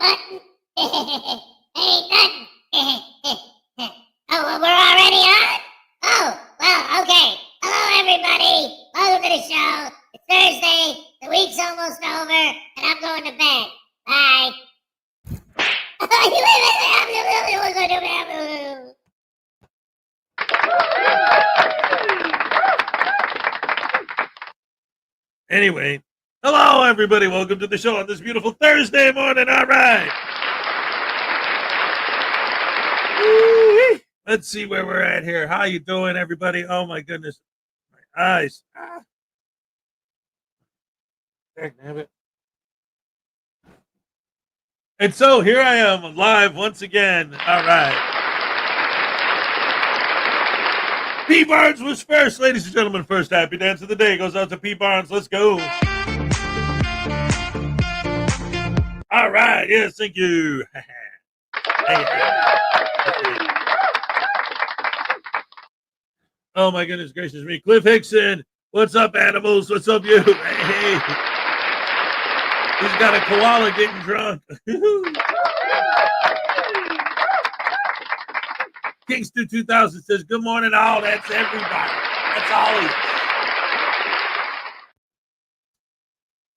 button? Ain't nothing. Oh, well, we're already on? Oh, well, okay. Hello, everybody. Welcome to the show. It's Thursday. The week's almost over, and I'm going to bed. Bye. Anyway, hello, everybody. Welcome to the show on this beautiful Thursday morning. All right. Woo-wee. Let's see where we're at here. How you doing, everybody? Oh, my goodness. My eyes. Damn it. And so here I am live once again. All right. P. Barnes was first. Ladies and gentlemen, first happy dance of the day goes out to P. Barnes. Let's go. All right. Yes, thank you. Oh, my goodness gracious me. Cliff Hickson. What's up, animals? What's up, you? Hey. He's got a koala getting drunk. Kingston 2000 says, good morning, all. That's everybody. That's all he is.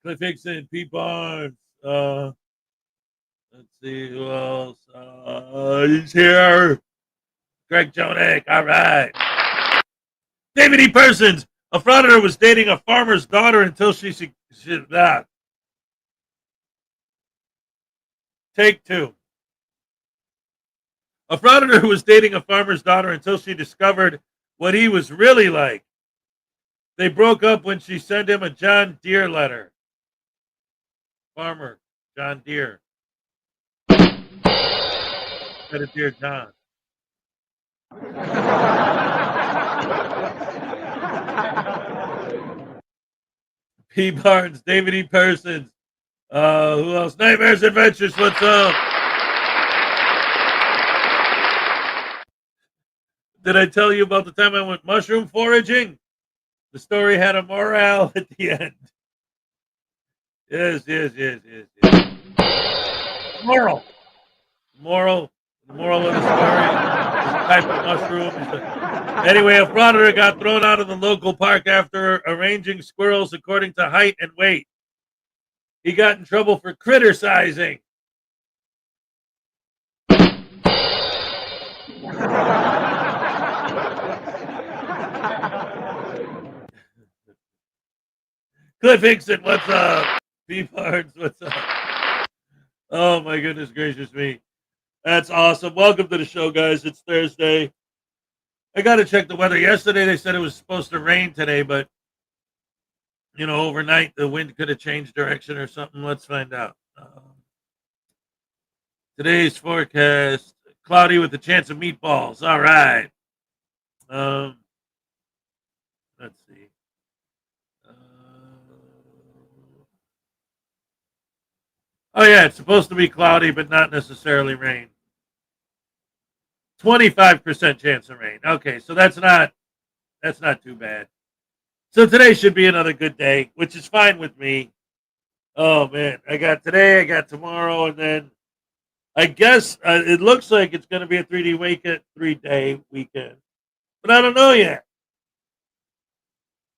Cliff Hickson, Pete Barnes. Let's see who else. He's here. Greg Jonek. All right. David E. Persons. A frauditor was dating a farmer's daughter until she Take two. A frauditor was dating a farmer's daughter until she discovered what he was really like. They broke up when she sent him a John Deere letter. Farmer, John Deere. Said a Dear John. P. Barnes, David E. Persons. Who else? Nightmares Adventures, what's up? Did I tell you about the time I went mushroom foraging? The story had a morale at the end. Yes. Moral. The moral of the story is a type of mushroom. Anyway, a frauditor got thrown out of the local park after arranging squirrels according to height and weight. He got in trouble for criticizing. Cliff Hickson, what's up? P. Barnes, what's up? Oh, my goodness gracious me. That's awesome. Welcome to the show, guys. It's Thursday. I got to check the weather. Yesterday, they said it was supposed to rain today, but, you know, overnight, the wind could have changed direction or something. Let's find out. Today's forecast, cloudy with a chance of meatballs. All right. Let's see. Oh, yeah, it's supposed to be cloudy, but not necessarily rain. 25% chance of rain. Okay, so that's not too bad. So today should be another good day, which is fine with me. Oh, man. I got today, I got tomorrow, and then I guess it looks like it's going to be a 3-day weekend. But I don't know yet.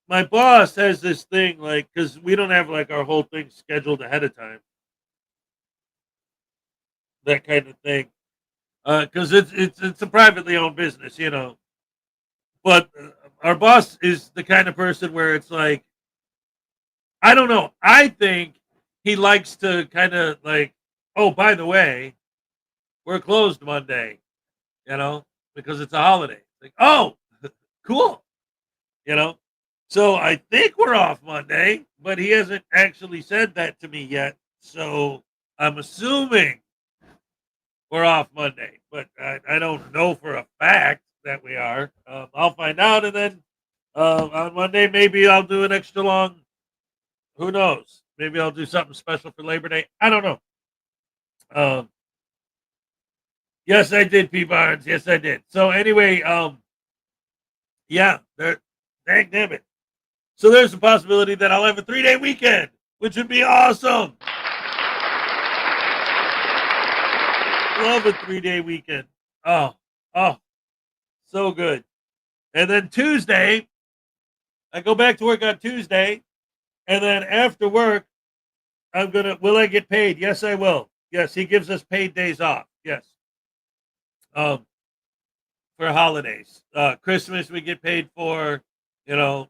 My boss has this thing, like, because we don't have, like, our whole thing scheduled ahead of time. That kind of thing. Because it's a privately owned business, you know. But our boss is the kind of person where it's like, I don't know. I think he likes to kind of like, oh, by the way, we're closed Monday, you know, because it's a holiday. Like, oh, cool, you know. So I think we're off Monday, but he hasn't actually said that to me yet. So I'm assuming we're off Monday, but I don't know for a fact that we are. I'll find out, and then on Monday, maybe I'll do an extra long. Who knows? Maybe I'll do something special for Labor Day. I don't know. Yes, I did, P. Barnes. Yes, I did. So anyway, yeah, dang damn it. So there's a possibility that I'll have a 3-day weekend, which would be awesome. Love a 3-day weekend. Oh, so good. And then Tuesday, I go back to work on Tuesday, and then after work, will I get paid? Yes, I will. Yes, he gives us paid days off. Yes. For holidays. Christmas we get paid for,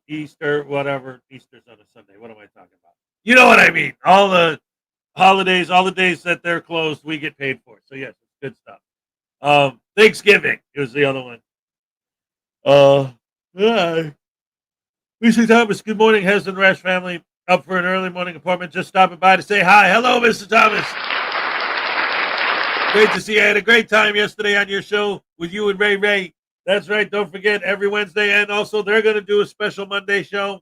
Easter, whatever. Easter's on a Sunday. What am I talking about? You know what I mean. All the holidays, all the days that they're closed, we get paid for. So yes, it's good stuff. Thanksgiving is the other one. Yeah. Mr. Thomas, good morning, Hez and Rash family. Up for an early morning appointment. Just stopping by to say hi. Hello, Mr. Thomas. Great to see you. I had a great time yesterday on your show with you and Ray. That's right. Don't forget, every Wednesday, and also they're going to do a special Monday show.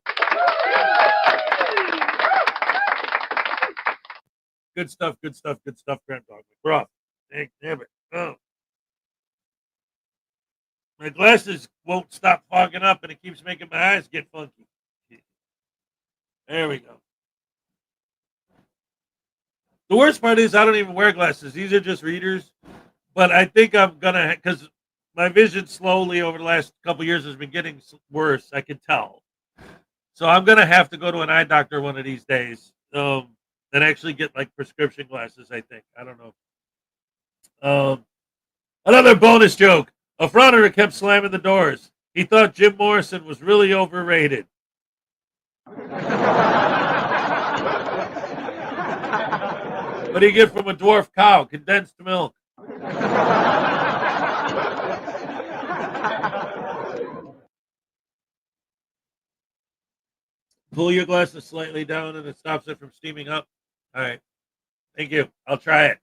Good stuff, Grand Dog. McGruff. Damn it. Oh. My glasses won't stop fogging up, and it keeps making my eyes get funky. There we go. The worst part is I don't even wear glasses. These are just readers. But I think I'm going to, because my vision slowly over the last couple of years has been getting worse. I can tell. So I'm going to have to go to an eye doctor one of these days and actually get like prescription glasses, I think. I don't know. Another bonus joke. A frauditor kept slamming the doors. He thought Jim Morrison was really overrated. What do you get from a dwarf cow? Condensed milk. Pull your glasses slightly down and it stops it from steaming up. All right. Thank you. I'll try it.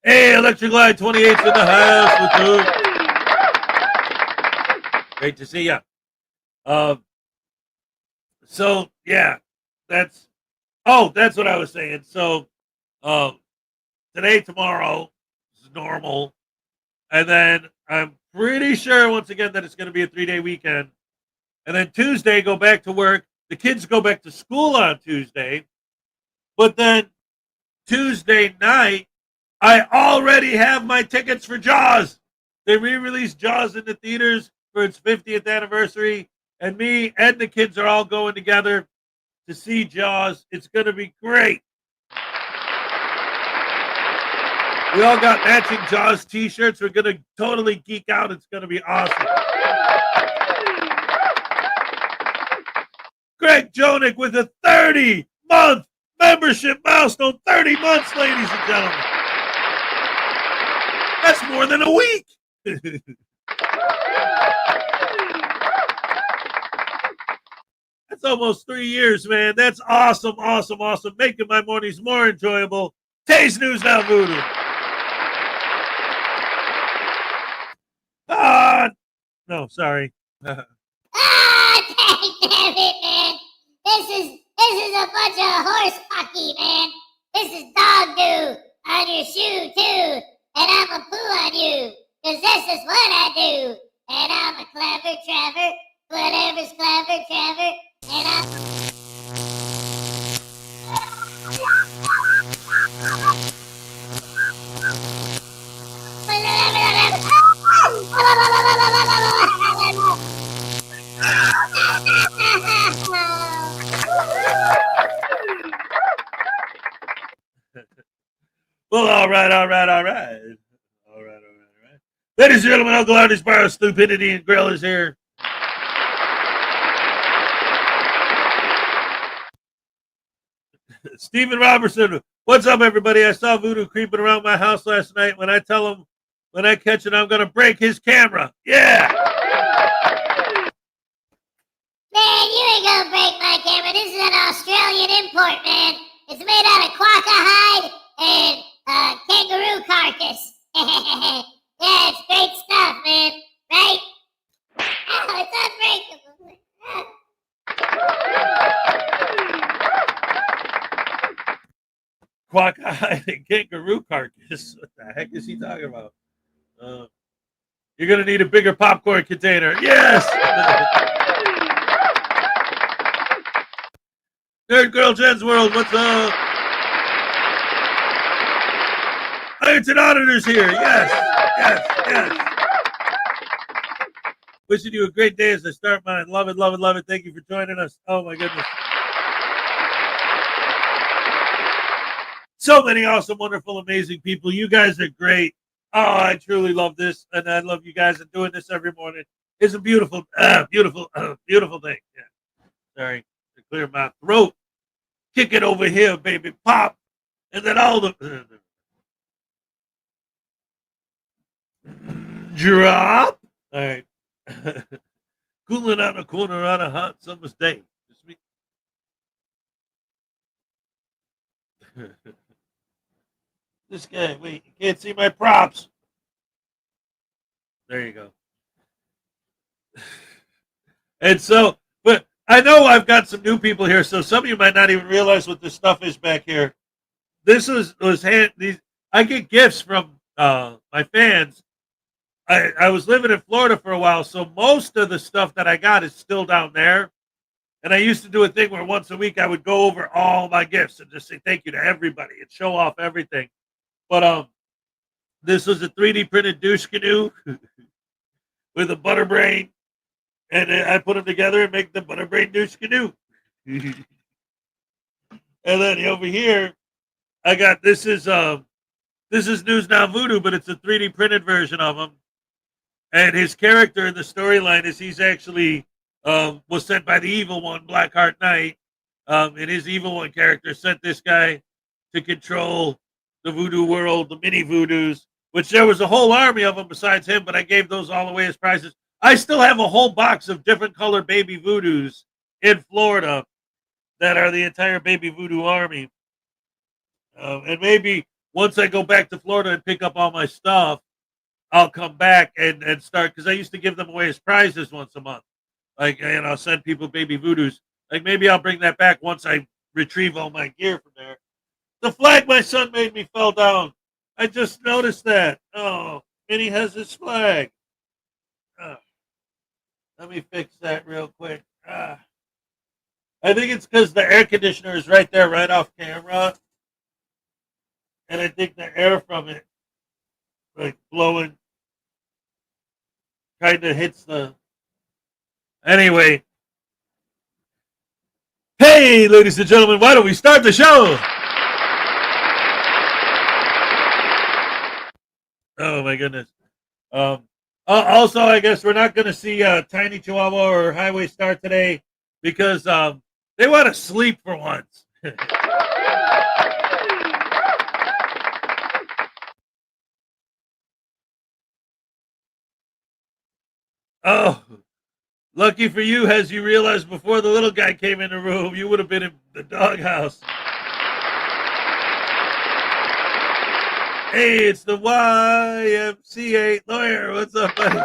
Hey, Electric Light 28's in the house. Great to see ya. So yeah, that's what I was saying. So today, tomorrow is normal, and then I'm pretty sure once again that it's going to be a 3-day weekend, and then Tuesday go back to work. The kids go back to school on Tuesday, but then Tuesday night I already have my tickets for Jaws. They re-released Jaws in the theaters for its 50th anniversary, and me and the kids are all going together to see Jaws. It's going to be great. We all got matching Jaws t-shirts. We're going to totally geek out. It's going to be awesome. Greg Jonick with a 30-month membership milestone. 30 months, ladies and gentlemen. That's more than a week. That's almost 3 years, man. That's awesome. Making my mornings more enjoyable. Taste News Now, Voodoo. No, sorry. Damn it, man. This is a bunch of horse hockey, man. This is dog do on your shoe, too. And I'm a poo on you. Because this is what I do. And I'm a clever Trevor. Whatever's clever Trevor. And I'm... Well, all right. Ladies and gentlemen, Uncle Artie's Bar of Stupidity and Grill is here. Stephen Robertson, what's up, everybody? I saw Voodoo creeping around my house last night. When I catch it, I'm going to break his camera. Yeah. Man, you ain't gonna break my camera. This is an Australian import, man. It's made out of quokka hide and kangaroo carcass. Yeah, it's great stuff, man. Right? Oh, it's unbreakable. Quokka hide and kangaroo carcass. What the heck is he talking about? You're going to need a bigger popcorn container. Yes! Nerd Girl Jen's World, what's up? clients and auditors here. Yes. Wishing you a great day as I start mine. Love it. Thank you for joining us. Oh, my goodness. So many awesome, wonderful, amazing people. You guys are great. Oh, I truly love this, and I love you guys and doing this every morning. It's a beautiful thing. Yeah. Sorry to clear my throat. Kick it over here, baby. Pop. And then all the drop. All right. Cooling on a corner on a hot summer's day. Just me. This guy, wait, you can't see my props. There you go. And so, but I know I've got some new people here, so some of you might not even realize what this stuff is back here. This I get gifts from my fans. I was living in Florida for a while, so most of the stuff that I got is still down there. And I used to do a thing where once a week I would go over all my gifts and just say thank you to everybody and show off everything. But this was a 3D printed douche canoe with a butter brain, and I put them together and make the butter brain douche canoe. And then over here, I got this is News Now Voodoo, but it's a 3D printed version of him. And his character in the storyline is he's actually was sent by the evil one, Blackheart Knight. And his evil one character sent this guy to control the voodoo world, the mini voodoos, which there was a whole army of them besides him, but I gave those all away as prizes. I still have a whole box of different colored baby voodoos in Florida that are the entire baby voodoo army. And maybe once I go back to Florida and pick up all my stuff, I'll come back and start, because I used to give them away as prizes once a month. Like, and I'll send people baby voodoos. Like, maybe I'll bring that back once I retrieve all my gear from there. The flag my son made me fell down. I just noticed that. Oh, and he has his flag. Let me fix that real quick. I think it's because the air conditioner is right there, right off camera. And I think the air from it, like blowing, kind of hits the... Anyway. Hey, ladies and gentlemen, why don't we start the show? Oh, my goodness. Also, I guess we're not going to see Tiny Chihuahua or Highway Star today because they want to sleep for once. Oh, lucky for you, as you realized before the little guy came in the room, you would have been in the doghouse. Hey, it's the YMCA lawyer. What's up, buddy?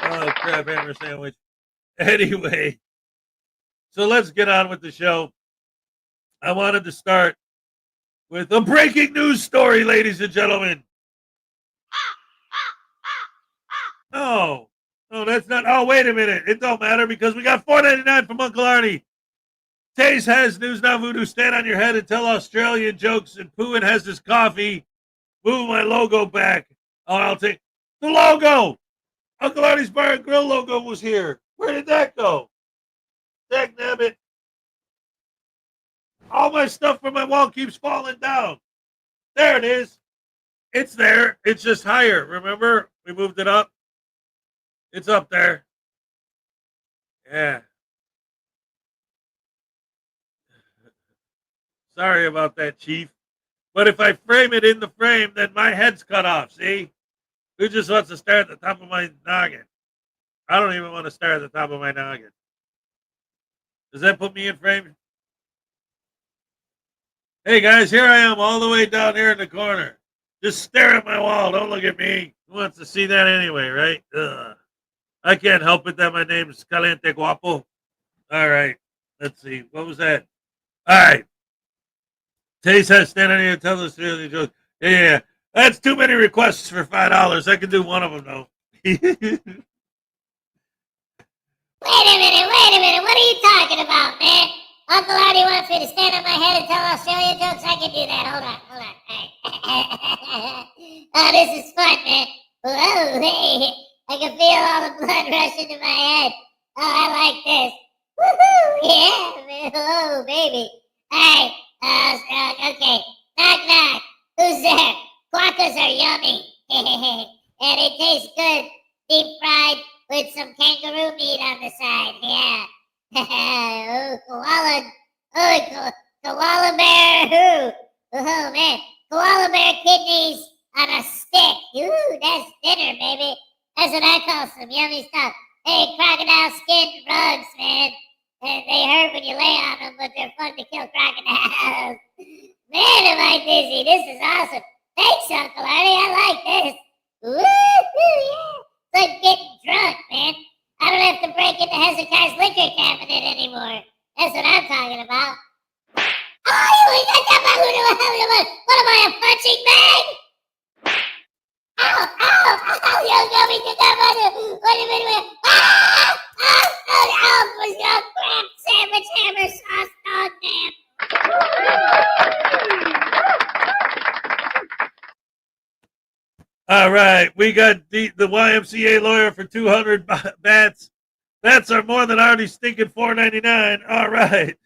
Oh, crab hammer sandwich. Anyway, so let's get on with the show. I wanted to start with a breaking news story, ladies and gentlemen. No, that's not. Oh, wait a minute. It don't matter because we got $4.99 from Uncle Arnie. Taze has News Now Voodoo, stand on your head and tell Australian jokes, and Poohin has his coffee. Move my logo back. Oh, I'll take the logo. Uncle Arnie's Bar and Grill logo was here. Where did that go? Dag nabbit. All my stuff from my wall keeps falling down. There it is. It's there. It's just higher. Remember? We moved it up. It's up there. Yeah. Sorry about that, Chief. But if I frame it in the frame, then my head's cut off, see? Who just wants to stare at the top of my noggin? I don't even want to stare at the top of my noggin. Does that put me in frame? Hey, guys, here I am all the way down here in the corner. Just stare at my wall. Don't look at me. Who wants to see that anyway, right? Ugh. I can't help it that my name is Caliente Guapo. All right. Let's see. What was that? All right. Taze has stand on here and tell us really jokes. Yeah. That's too many requests for $5. I can do one of them, though. Wait a minute. What are you talking about, man? Uncle Artie wants me to stand on my head and tell Australia jokes. I can do that. Hold on. Oh, this is fun, man. Whoa, hey. I can feel all the blood rushing to my head. Oh, I like this. Woohoo! Yeah, man. Hello, baby. Hey, okay. Knock, knock. Who's there? Quackers are yummy. And they taste good. Deep fried with some kangaroo meat on the side. Yeah. Oh, koala bear. Oh, man. Koala bear kidneys on a stick. Ooh, that's dinner, baby. That's what I call some yummy stuff. Hey, crocodile skin rugs, man. They hurt when you lay on them, but they're fun to kill crocodiles. Man, am I dizzy. This is awesome. Thanks, Uncle Artie. I like this. Woo-hoo, yeah. It's like getting drunk, man. I don't have to break into Hezokuai's liquor cabinet anymore. That's what I'm talking about. Oh, what am I, a punching bag? Ow, you got me to that one. Wait. Crap, sandwich, hammer, sauce, dog, damn. All right, we got the YMCA lawyer for 200 bats. Bats are more than already stinking $4.99. All right.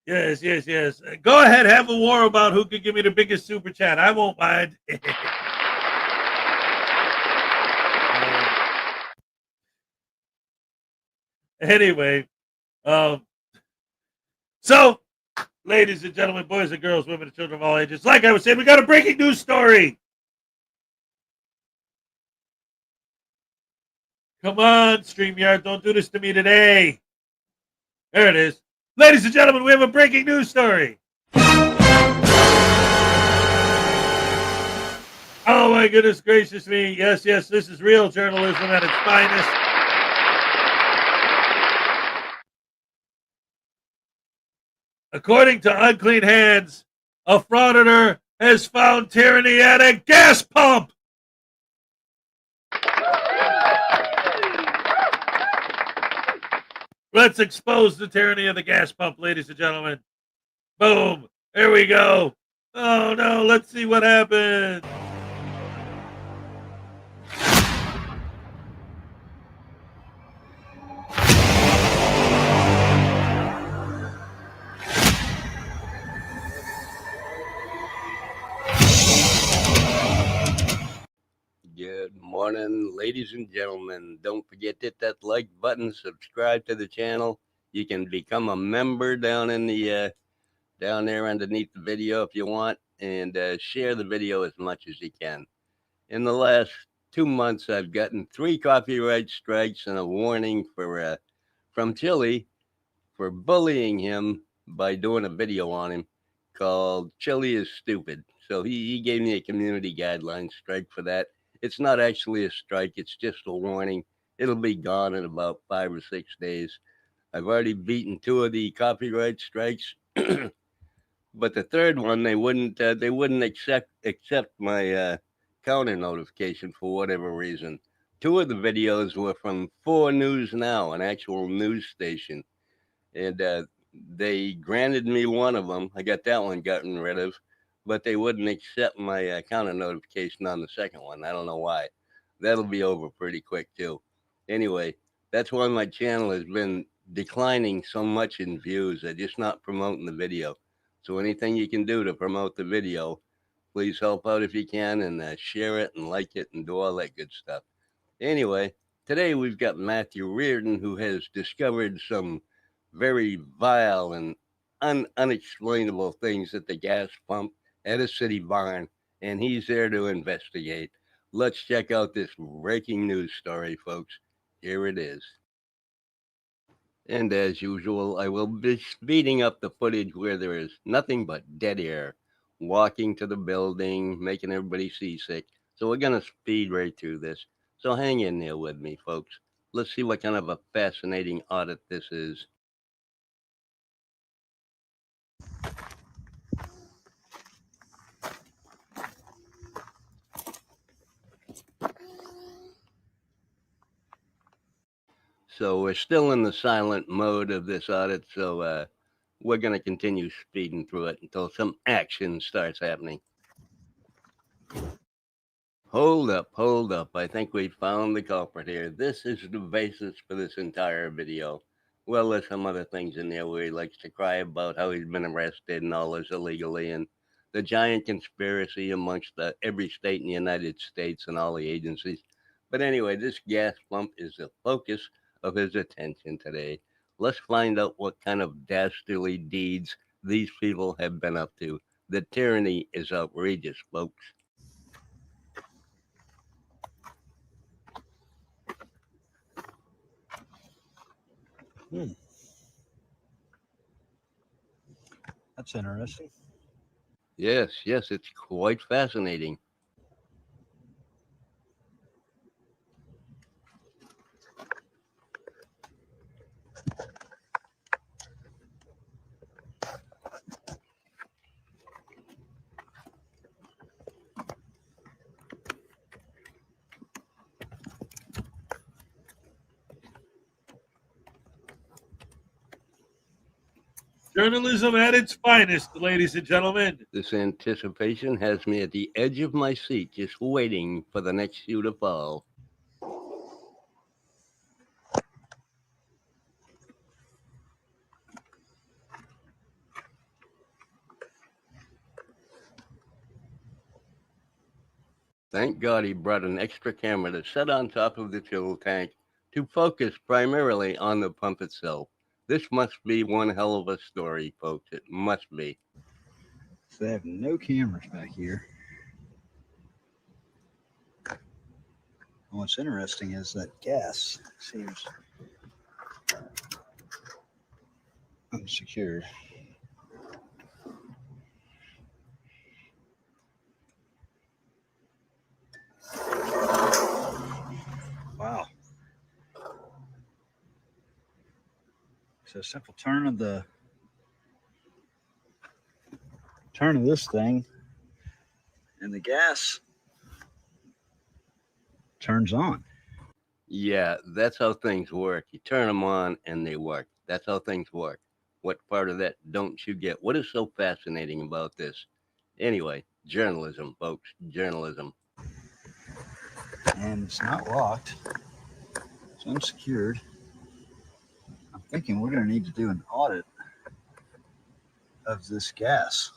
Yes. Go ahead, have a war about who can give me the biggest super chat. I won't mind. Anyway, so, ladies and gentlemen, boys and girls, women and children of all ages, like I was saying, we got a breaking news story. Come on, StreamYard, don't do this to me today. There it is. Ladies and gentlemen, we have a breaking news story. Oh my goodness gracious me. Yes, this is real journalism at its finest. According to Unclean Hands, a frauditor has found tyranny at a gas pump. Let's expose the tyranny of the gas pump, ladies and gentlemen. Boom. There we go. Oh no, let's see what happens. Good morning, ladies and gentlemen. Don't forget to hit that like button, subscribe to the channel. You can become a member down in the down there underneath the video if you want, and share the video as much as you can. In the last 2 months, I've gotten 3 copyright strikes and a warning for from Chili for bullying him by doing a video on him called Chili is Stupid. So he gave me a community guideline strike for that. It's not actually a strike, it's just a warning. It'll be gone in about 5 or 6 days. I've already beaten 2 of the copyright strikes. But the third one, they wouldn't accept my counter notification for whatever reason. 2 of the videos were from 4 News Now, an actual news station, and they granted me one of them. I got that one gotten rid of, but they wouldn't accept my counter notification on the second one. I don't know why. That'll be over pretty quick too. Anyway, that's why my channel has been declining so much in views. I'm just not promoting the video. So anything you can do to promote the video, please help out if you can, and share it and like it and do all that good stuff. Anyway, today we've got Matthew Reardon, who has discovered some very vile and unexplainable things at the gas pump at a city barn, and he's there to investigate. Let's check out this breaking news story, folks. Here it is. And as usual, I will be speeding up the footage where there is nothing but dead air, walking to the building, making everybody seasick. So we're going to speed right through this. So hang in there with me, folks. Let's see what kind of a fascinating audit this is. So we're still in the silent mode of this audit, so we're going to continue speeding through it until some action starts happening. Hold up. I think we found the culprit here. This is the basis for this entire video. Well, there's some other things in there where he likes to cry about how he's been arrested and all this illegally, and the giant conspiracy amongst every state in the United States and all the agencies. But anyway, this gas pump is the focus of his attention today. Let's find out what kind of dastardly deeds these people have been up to. The tyranny is outrageous, folks. That's interesting. Yes, it's quite fascinating. Journalism at its finest, ladies and gentlemen. This anticipation has me at the edge of my seat, just waiting for the next shoe to fall. Thank God he brought an extra camera to set on top of the fuel tank to focus primarily on the pump itself. This must be one hell of a story, folks. It must be. So they have no cameras back here. And what's interesting is that gas seems unsecured. Wow. So a simple turn of this thing and the gas turns on. Yeah, that's how things work. You turn them on and they work. That's how things work. What part of that don't you get? What is so fascinating about this? Anyway, journalism, folks, journalism. And it's not locked. It's unsecured. I'm thinking we're going to need to do an audit of this gas.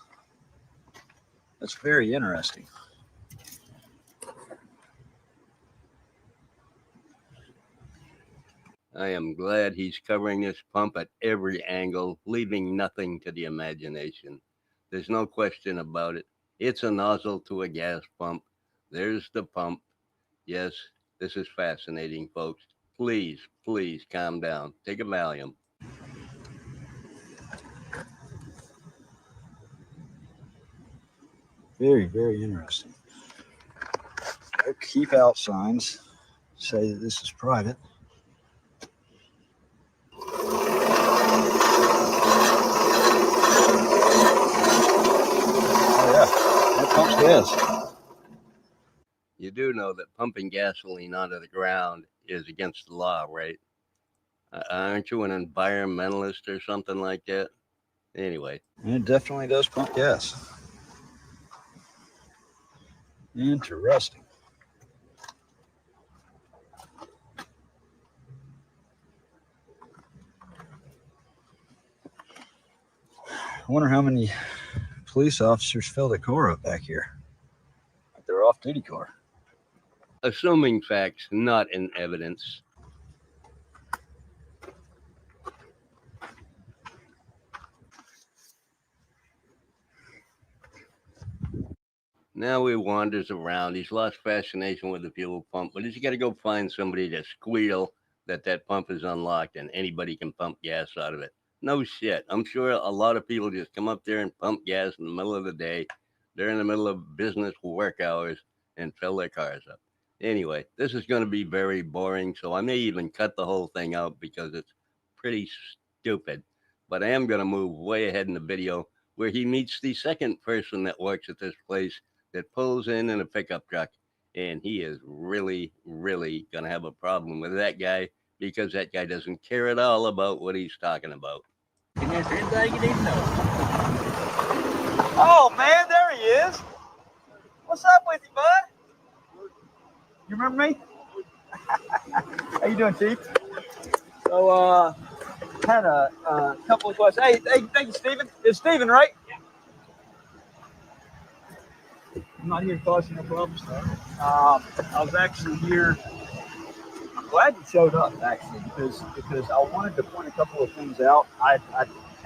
That's very interesting. I am glad he's covering this pump at every angle, leaving nothing to the imagination. There's no question about it. It's a nozzle to a gas pump. There's the pump. Yes, this is fascinating, folks. Please calm down. Take a Valium. Very, very interesting. No keep out signs say that this is private. Oh yeah, that pumps gas. You do know that pumping gasoline onto the ground is against the law, right? Aren't you an environmentalist or something like that? Anyway. And it definitely does pump gas. Interesting. I wonder how many police officers filled a car up back here. Like their off-duty car. Assuming facts, not in evidence. Now he wanders around. He's lost fascination with the fuel pump, but he's got to go find somebody to squeal that pump is unlocked and anybody can pump gas out of it. No shit. I'm sure a lot of people just come up there and pump gas in the middle of the day during the middle of business work hours and fill their cars up. Anyway, this is going to be very boring, so I may even cut the whole thing out because it's pretty stupid. But I am going to move way ahead in the video where he meets the second person that works at this place that pulls in a pickup truck, and he is really going to have a problem with that guy because that guy doesn't care at all about what he's talking about. Can you answer anything you need to know? Oh man, there he is. What's up with you, bud? You remember me? How you doing, Chief? So, had a couple of questions. Hey, thank you, Stephen. It's Stephen, right? Yeah. I'm not here to cause you no problems. I was actually here. I'm glad you showed up, actually, because I wanted to point a couple of things out. I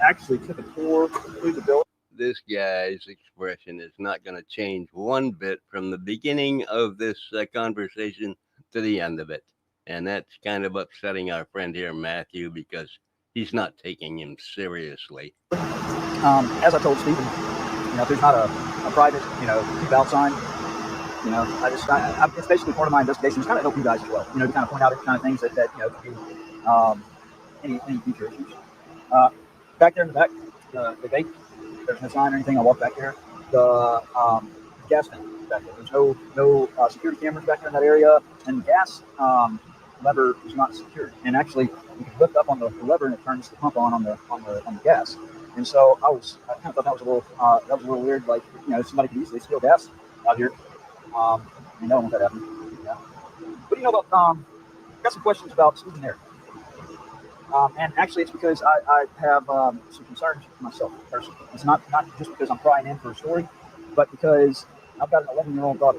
actually took a tour through the building. This guy's expression is not going to change one bit from the beginning of this conversation to the end of it. And that's kind of upsetting our friend here, Matthew, because he's not taking him seriously. As I told Stephen, if there's not a private, keep out sign, it's basically part of my investigation is kind of help you guys as well, to kind of point out kind of things that could be any future issues. Back there in the back, the gate, there's no sign or anything. I walk back there. The gas tank back there. There's no security cameras back there in that area, and the gas lever is not secured. And actually, you can lift up on the lever and it turns the pump on the gas. And so I kind of thought that was a little weird. Like somebody could easily steal gas out here. I don't want that happening. Yeah. But got some questions about Stephen there. And actually, it's because I have some concerns myself personally. It's not just because I'm prying in for a story, but because I've got an 11-year-old daughter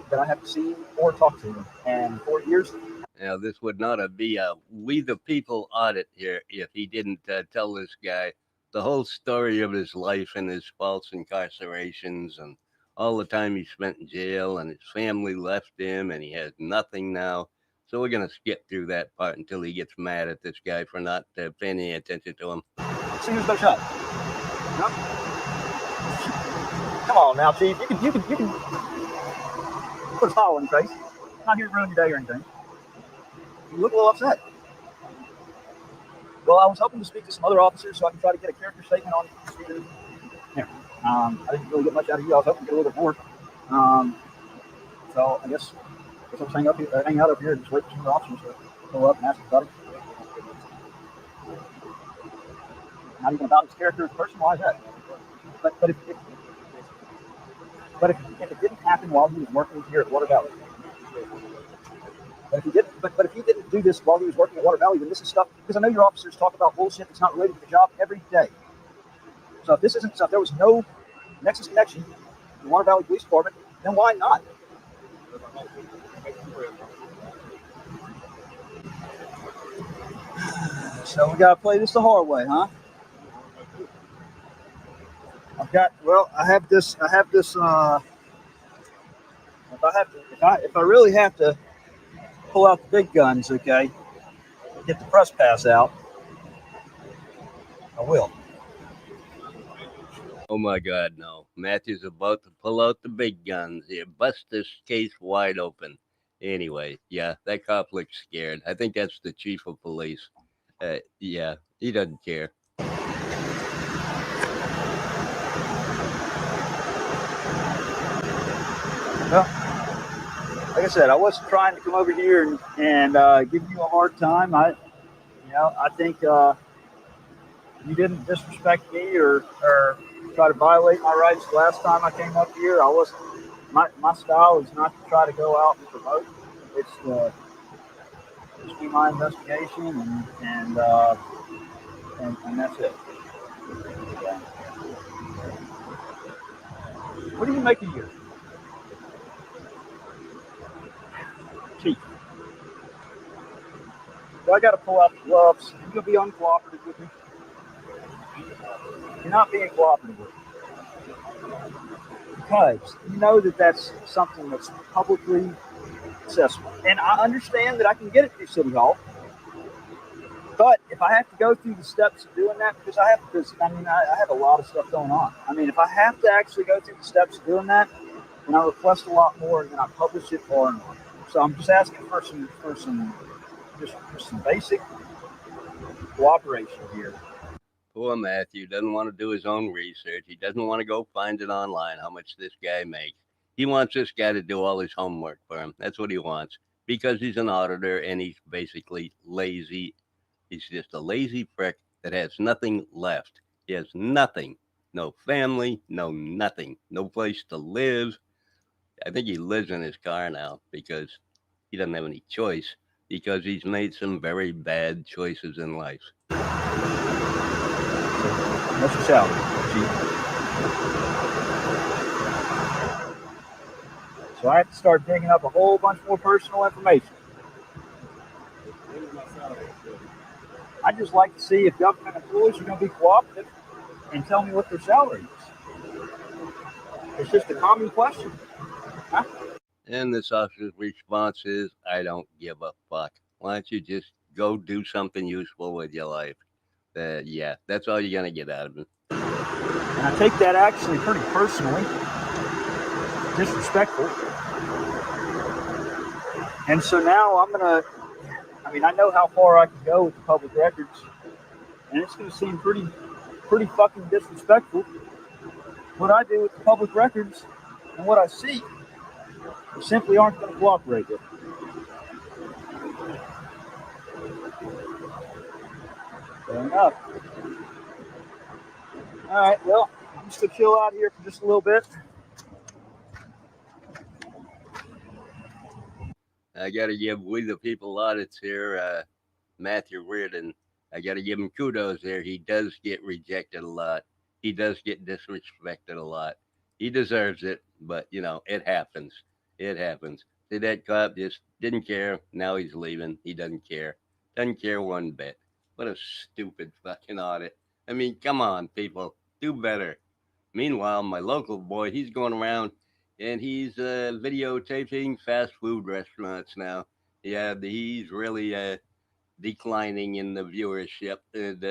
that I have to see or talk to. And 4 years. Now, this would not be a We the People audit here if he didn't tell this guy the whole story of his life and his false incarcerations and all the time he spent in jail, and his family left him and he has nothing now. So we're going to skip through that part until he gets mad at this guy for not paying any attention to him. See who's better shot. No? Come on now, Chief. You can put a smile on your face. I'm not here to ruin your day or anything. You look a little upset. Well, I was hoping to speak to some other officers so I can try to get a character statement on Stephen. Here. I didn't really get much out of you. I was hoping to get a little bit more. So I guess I'm hang out up here and just wait for some other officers to pull up and ask about it. Not even about his character as a person. Why is that? But if it didn't happen while he was working here at Water Valley, but if he didn't do this while he was working at Water Valley, then this is stuff, because I know your officers talk about bullshit that's not related to the job every day. So if this isn't stuff, there was no nexus connection to the Water Valley Police Department, then why not? So we gotta play this the hard way, huh? I have this if I really have to pull out the big guns, okay, get the press pass out, I will. Oh my God, no. Matthew's about to pull out the big guns here, bust this case wide open. Anyway, yeah, that cop looks scared. I think that's the chief of police. Yeah, he doesn't care. Well, like I said, I wasn't trying to come over here and give you a hard time. I think you didn't disrespect me or try to violate my rights the last time I came up here. My style is not to try to go out and promote. It's to just do my investigation and that's it. Yeah. What do you make a year? Chief. Do I got to pull out the gloves? You're going to be uncooperative with me? You're not being cooperative with me. Because you know that's something that's publicly accessible. And I understand that I can get it through City Hall. But if I have to go through the steps of doing that, because I have a lot of stuff going on. I mean, if I have to actually go through the steps of doing that, then I request a lot more than I publish it far enough. So I'm just asking for some basic cooperation here. Poor Matthew doesn't want to do his own research. He doesn't want to go find it online how much this guy makes. He wants this guy to do all his homework for him. That's what he wants. because he's an auditor and he's basically lazy. He's just a lazy prick that has nothing left. He has nothing. No family, no nothing. No place to live. I think he lives in his car now because he doesn't have any choice, because he's made some very bad choices in life. What's your salary, Chief? So I have to start digging up a whole bunch more personal information. I'd just like to see if government employees are going to be cooperative and tell me what their salary is. It's just a common question. Huh? And this officer's response is, I don't give a fuck. Why don't you just go do something useful with your life? Yeah, that's all you're going to get out of it. And I take that actually pretty personally, disrespectful. And so now I know how far I can go with the public records, and it's going to seem pretty fucking disrespectful what I do with the public records and what I see. You simply aren't going to cooperate with it. Fair enough. All right, well, I'm just going to chill out here for just a little bit. I got to give We the People Audits here, Matthew Reardon, I got to give him kudos there. He does get rejected a lot. He does get disrespected a lot. He deserves it, but, it happens. It happens. See, that cop just didn't care. Now he's leaving. He doesn't care. Doesn't care one bit. What a stupid fucking audit. I mean, come on, people. Do better. Meanwhile, my local boy, he's going around and he's videotaping fast food restaurants now. Yeah, he's really declining in the viewership, and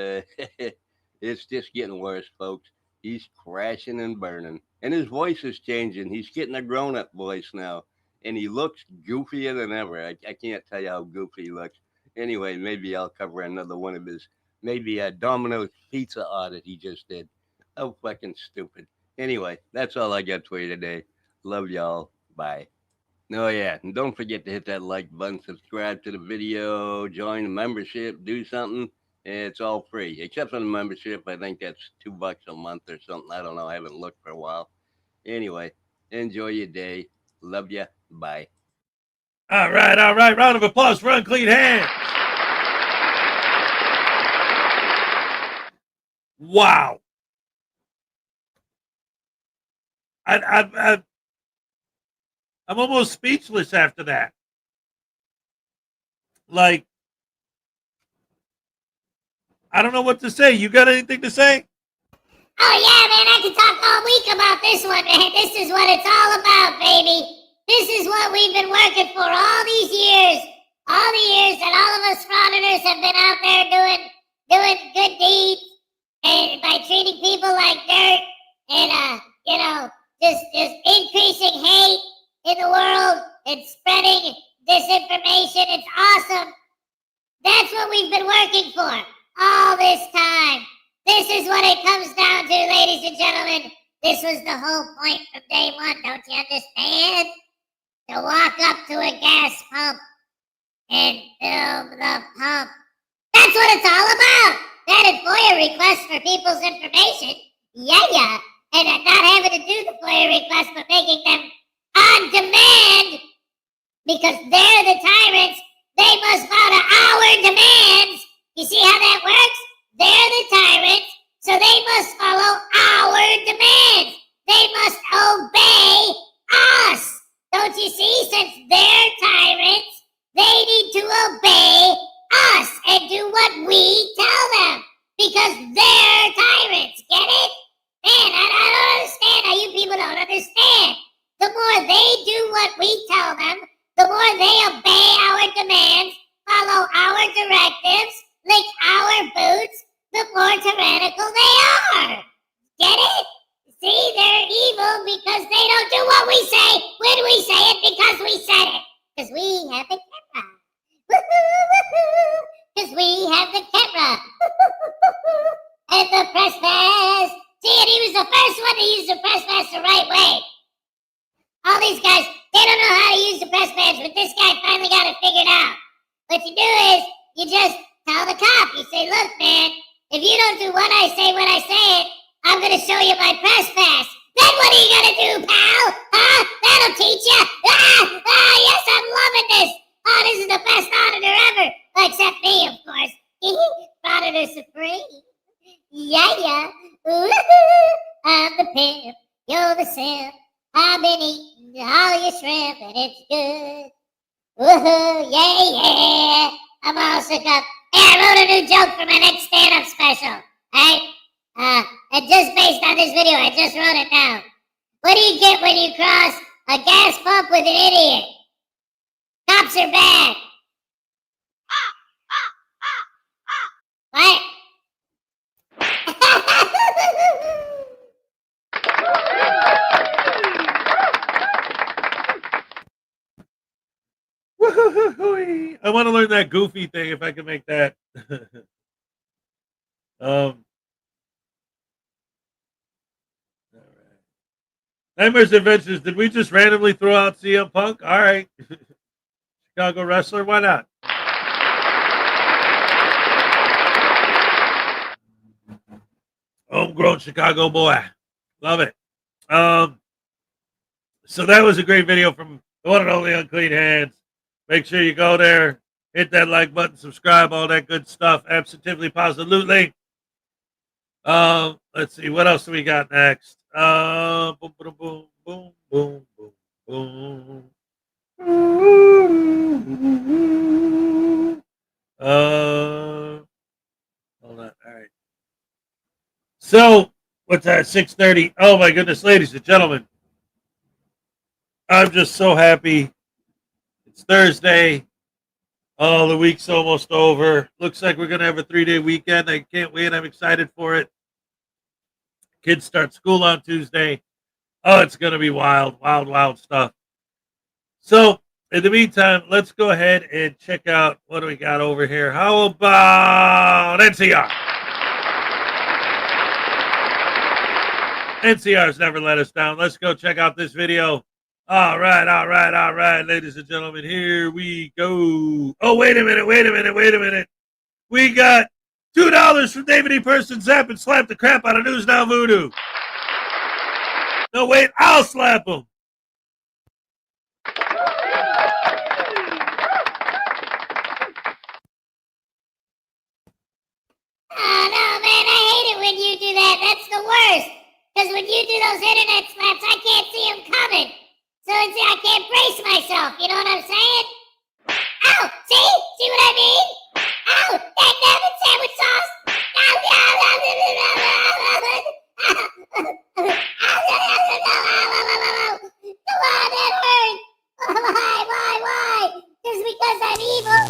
it's just getting worse, folks. He's crashing and burning, and his voice is changing. He's getting a grown-up voice now, and he looks goofier than ever. I can't tell you how goofy he looks. Anyway, maybe I'll cover another one of his, maybe a Domino's pizza audit he just did. Oh, fucking stupid. Anyway, that's all I got for you today. Love y'all. Bye. Oh, yeah. And don't forget to hit that like button, subscribe to the video, join the membership, do something. It's all free, except for the membership. I think that's $2 a month or something. I don't know. I haven't looked for a while. Anyway, enjoy your day. Love ya. Bye. All right. Round of applause for Unclean Hands. Wow. I'm almost speechless after that. Like, I don't know what to say. You got anything to say? Oh yeah, man, I can talk all week about this one, man. This is what it's all about, baby. This is what we've been working for all these years. All the years that all of us frauditors have been out there doing good deeds and by treating people like dirt and just increasing hate in the world and spreading disinformation. It's awesome. That's what we've been working for all this time. This is what it comes down to, ladies and gentlemen. This was the whole point from day one, don't you understand? To walk up to a gas pump and fill the pump. That's what it's all about. That and FOIA requests for people's information. Yeah. And not having to do the FOIA requests, but making them on demand because they're the tyrants. They must bow to our demands. You see how that works? They're the tyrants, so they must follow our demands. They must obey us. Don't you see? Since they're tyrants, they need to obey us and do what we tell them because they're tyrants. Get it? Man, I don't understand how you people don't understand. The more they do what we tell them, the more they obey our demands, follow our directives, lick our boots, the more tyrannical they are. Get it? See, they're evil because they don't do what we say when we say it because we said it. Because we have the camera. Because we have the camera. And the press pass. See, and he was the first one to use the press pass the right way. All these guys, they don't know how to use the press pass, but this guy finally got it do is you just tell the cop. You say, look, man, if you don't do what I say when I say it, I'm going to show you my press pass. Then what are you going to do, pal? Huh? That'll teach you. Yes, I'm loving this. Oh, this is the best auditor ever. Except me, of course. Frauditor Supreme. Yeah. Ooh, I'm the pimp. You're the simp. I've been eating all your shrimp and it's good. Woohoo, yeah. I'm all shook up. Hey, I wrote a new joke for my next stand-up special. Alright? And just based on this video, I just wrote it down. What do you get when you cross a gas pump with an idiot? Cops are bad. What? I want to learn that goofy thing if I can make that. All right. Nightmares Adventures. Did we just randomly throw out CM Punk? All right. Chicago wrestler. Why not? Homegrown Chicago boy. Love it. So that was a great video from the one and only Unclean Hands. Make sure you go there, hit that like button, subscribe, all that good stuff. Absolutely, positively. Let's see, what else do we got next? Boom, boom, boom, boom, boom, boom, boom. Hold on. All right. So, what's that? 6:30. Oh my goodness, ladies and gentlemen. I'm just so happy. It's Thursday. Oh, the week's almost over. Looks like we're going to have a 3-day weekend. I can't wait. I'm excited for it. Kids start school on Tuesday. Oh, it's going to be wild stuff. So, in the meantime, let's go ahead and check out what do we got over here. How about NCR? NCR's never let us down. Let's go check out this video. All right, ladies and gentlemen, here we go. Oh, wait a minute. We got $2 from David E. Person Zap and slap the crap out of News Now Voodoo. No, wait, I'll slap him. Oh, no, man, I hate it when you do that. That's the worst. Because when you do those internet slaps, I can't see them coming. So I can't brace myself. You know what I'm saying? Ow! See what I mean? Ow! Dagnabbit sandwich sauce! Ow! Come on, that hurt! Why? Just because I'm evil?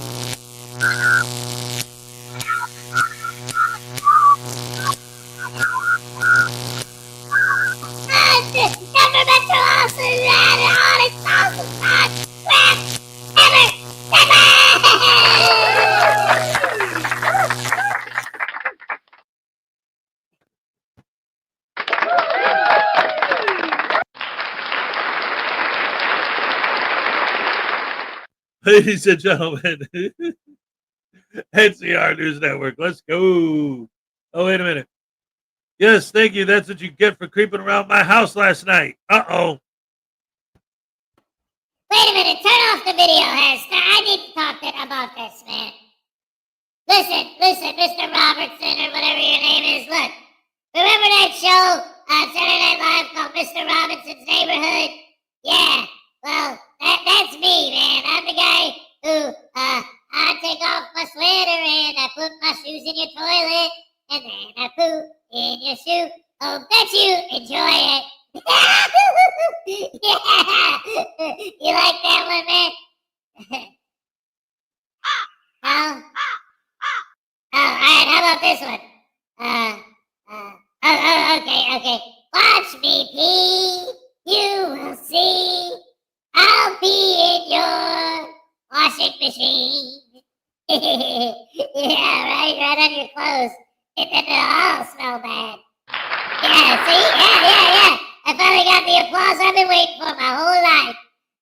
Never been so awesome, man! It's awesome, crap ever! Ladies and gentlemen, NCR News Network, let's go. Oh, wait a minute. Yes, thank you. That's what you get for creeping around my house last night. Uh-oh. Wait a minute, turn off the video, Hester. I need to talk about this, man. Listen, Mr. Robertson, or whatever your name is, look. Remember that show on Saturday Night Live called Mr. Robinson's Neighborhood? Yeah, well, that's me, man. I'm the guy who, I take off my sweater and I put my shoes in your toilet, and then I poop in your shoe. Hope that you enjoy it. Yeah. You like that one, man? Oh, alright, how about this one? Okay. Watch me pee, you will see. I'll pee in your washing machine. Yeah, right on your clothes. And then they'll all smell bad. Yeah, see? Yeah. I finally got the applause I've been waiting for my whole life.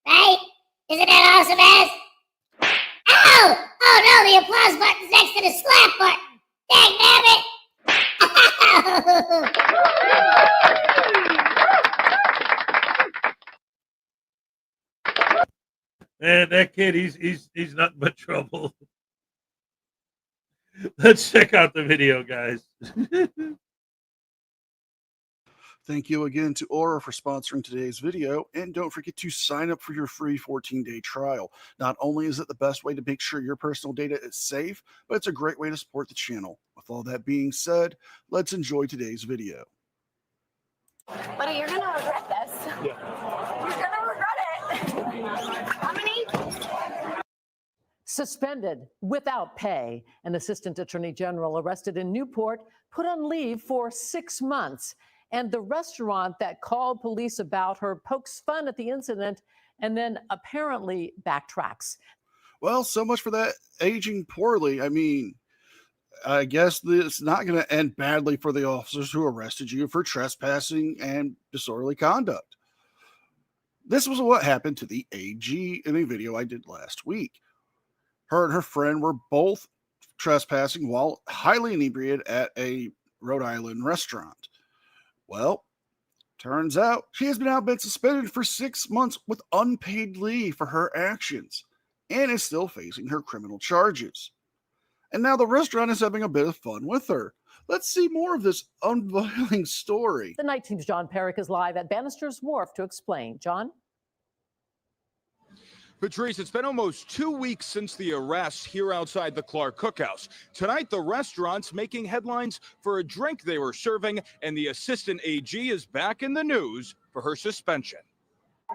Right? Isn't that awesome, ass? Ow! Oh, Oh no, the applause button's next to the slap button. Dang damn it. Man, that kid, he's nothing but trouble. Let's check out the video, guys. Thank you again to Aura for sponsoring today's video, and don't forget to sign up for your free 14-day trial. Not only is it the best way to make sure your personal data is safe, but it's a great way to support the channel. With all that being said, let's enjoy today's video. Buddy, you're gonna regret this. Yeah. You're gonna regret it. How many? Suspended without pay. An assistant attorney general arrested in Newport, put on leave for 6 months. And the restaurant that called police about her pokes fun at the incident and then apparently backtracks. Well, so much for that aging poorly. I mean, I guess it's not going to end badly for the officers who arrested you for trespassing and disorderly conduct. This was what happened to the AG in a video I did last week. Her and her friend were both trespassing while highly inebriated at a Rhode Island restaurant. Well, turns out she has now been suspended for 6 months with unpaid leave for her actions and is still facing her criminal charges. And now the restaurant is having a bit of fun with her. Let's see more of this unveiling story. The Night Team's John Perrick is live at Bannister's Wharf to explain. John? Patrice, it's been almost 2 weeks since the arrest here outside the Clark Cookhouse. Tonight, the restaurant's making headlines for a drink they were serving, and the assistant AG is back in the news for her suspension.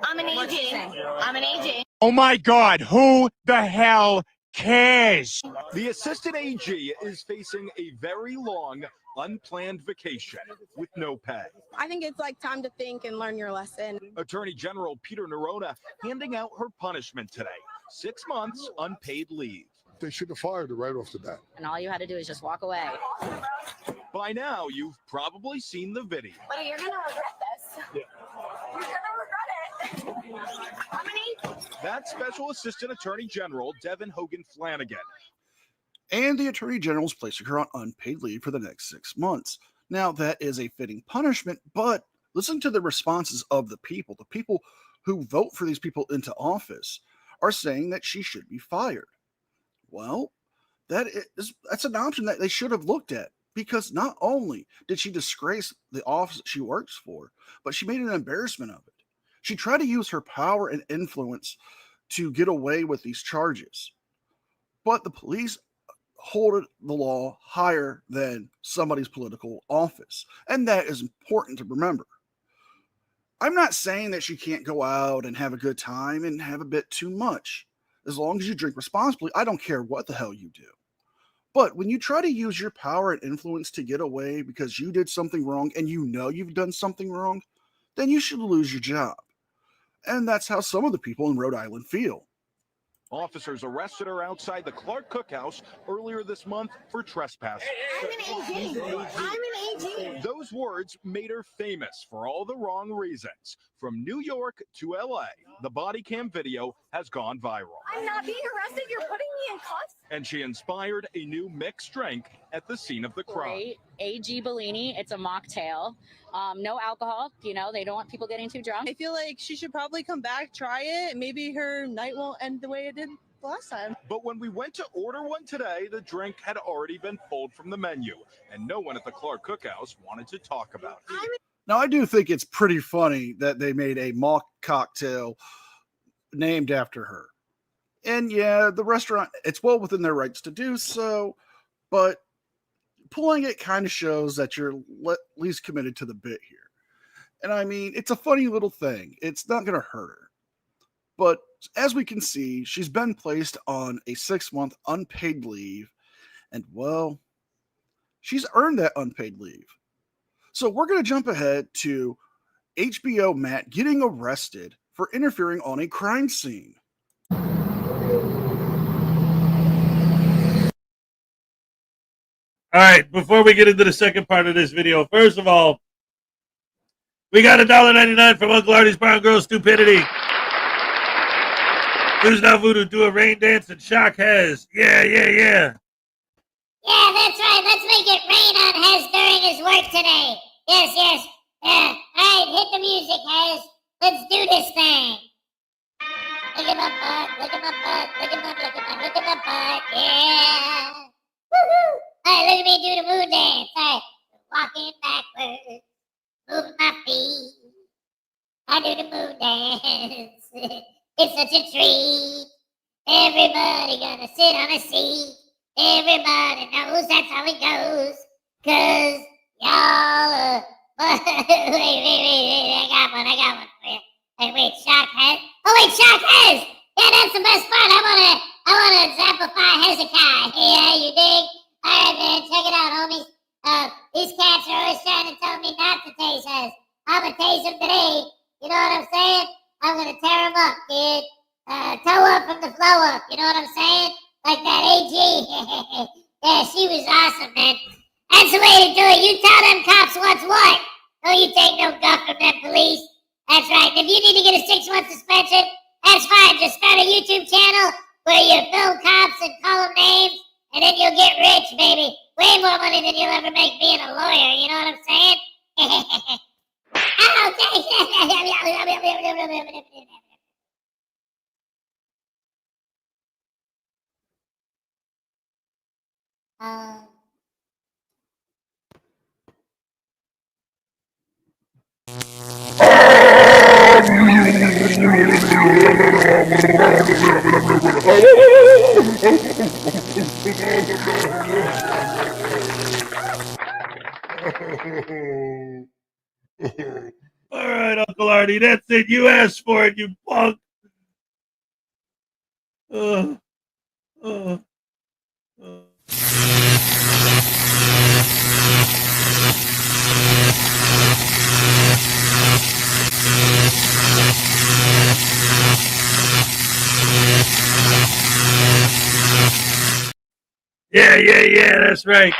I'm an AG. I'm an AG. Oh my God, who the hell cares? The assistant AG is facing a very long, unplanned vacation with no pay. I think it's like time to think and learn your lesson. Attorney General Peter Nerona handing out her punishment today. 6 months unpaid leave. They should have fired her right off the bat. And all you had to do is just walk away. By now, you've probably seen the video. Buddy, you're gonna regret this. Yeah. You're gonna regret it. How many? That's Special Assistant Attorney General Devin Hogan Flanagan. And the Attorney General is placing her on unpaid leave for the next 6 months. Now, that is a fitting punishment, but listen to the responses of the people. The people who vote for these people into office are saying that she should be fired. Well, that's an option that they should have looked at, because not only did she disgrace the office that she works for, but she made an embarrassment of it. She tried to use her power and influence to get away with these charges. But the police hold the law higher than somebody's political office. And that is important to remember. I'm not saying that she can't go out and have a good time and have a bit too much. As long as you drink responsibly, I don't care what the hell you do. But when you try to use your power and influence to get away because you did something wrong and you know you've done something wrong, then you should lose your job. And that's how some of the people in Rhode Island feel. Officers arrested her outside the Clark Cookhouse earlier this month for trespassing. I'm an AG. I'm an AG. Those words made her famous for all the wrong reasons. From New York to LA, the body cam video has gone viral. I'm not being arrested. You're putting me in cuffs. And she inspired a new mixed drink at the scene of the crime. Great. AG Bellini. It's a mocktail. No alcohol. You know, they don't want people getting too drunk. I feel like she should probably come back, try it. Maybe her night won't end the way it did last time. But when we went to order one today, the drink had already been pulled from the menu, and no one at the Clark Cookhouse wanted to talk about it. Now, I do think it's pretty funny that they made a mock cocktail named after her. And yeah, the restaurant, it's well within their rights to do so, but pulling it kind of shows that you're at least committed to the bit here. And I mean, it's a funny little thing. It's not going to hurt her. But as we can see, she's been placed on a 6-month unpaid leave. And well, she's earned that unpaid leave. So we're going to jump ahead to HBO Matt getting arrested for interfering on a crime scene. All right, before we get into the second part of this video, first of all, we got $1.99 from Uncle Artie's Brown Girl Stupidity. Who's not voodoo? Do a rain dance and shock Hez. Yeah. Yeah, that's right. Let's make it rain on Hez during his work today. Yes. Yeah. All right, hit the music, Hez. Let's do this thing. Look at my butt. Look at my butt. Look at my butt. Yeah. Woohoo! All right, look at me do the moon dance. All right, walking backwards, moving my feet. I do the moon dance. It's such a treat. Everybody gonna sit on a seat. Everybody knows that's how it goes. 'Cause y'all, wait, I got one for you. Hey, wait, shock Hez. Oh, wait, shock Hez. Yeah, that's the best part. I wanna exemplify Hezokuai. Yeah, you dig? All right, man, check it out, homies. These cats are always trying to tell me not to tase Hez. I'm gonna tase them today. You know what I'm saying? I'm gonna tear them up, kid. Toe up from the flow up. You know what I'm saying? Like that AG. Yeah, she was awesome, man. That's the way to do it. You tell them cops what's what. Don't you take no guff from them police. That's right. If you need to get a 6-month suspension, that's fine. Just start a YouTube channel where you film cops and call them names, and then you'll get rich, baby. Way more money than you'll ever make being a lawyer. You know what I'm saying? All right, Uncle Artie, that's it. You asked for it, you punk. Uh, uh, uh. Yeah, that's right.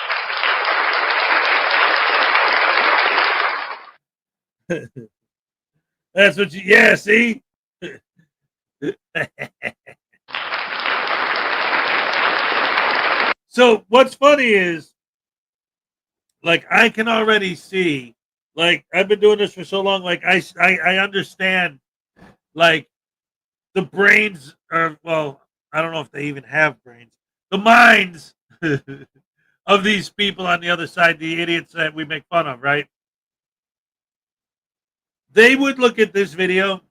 That's what you, see? So what's funny is, like, I can already see, like, I've been doing this for so long, like, I understand, like, the brains are, well, I don't know if they even have brains. The minds of these people on the other side, the idiots that we make fun of, right? They would look at this video.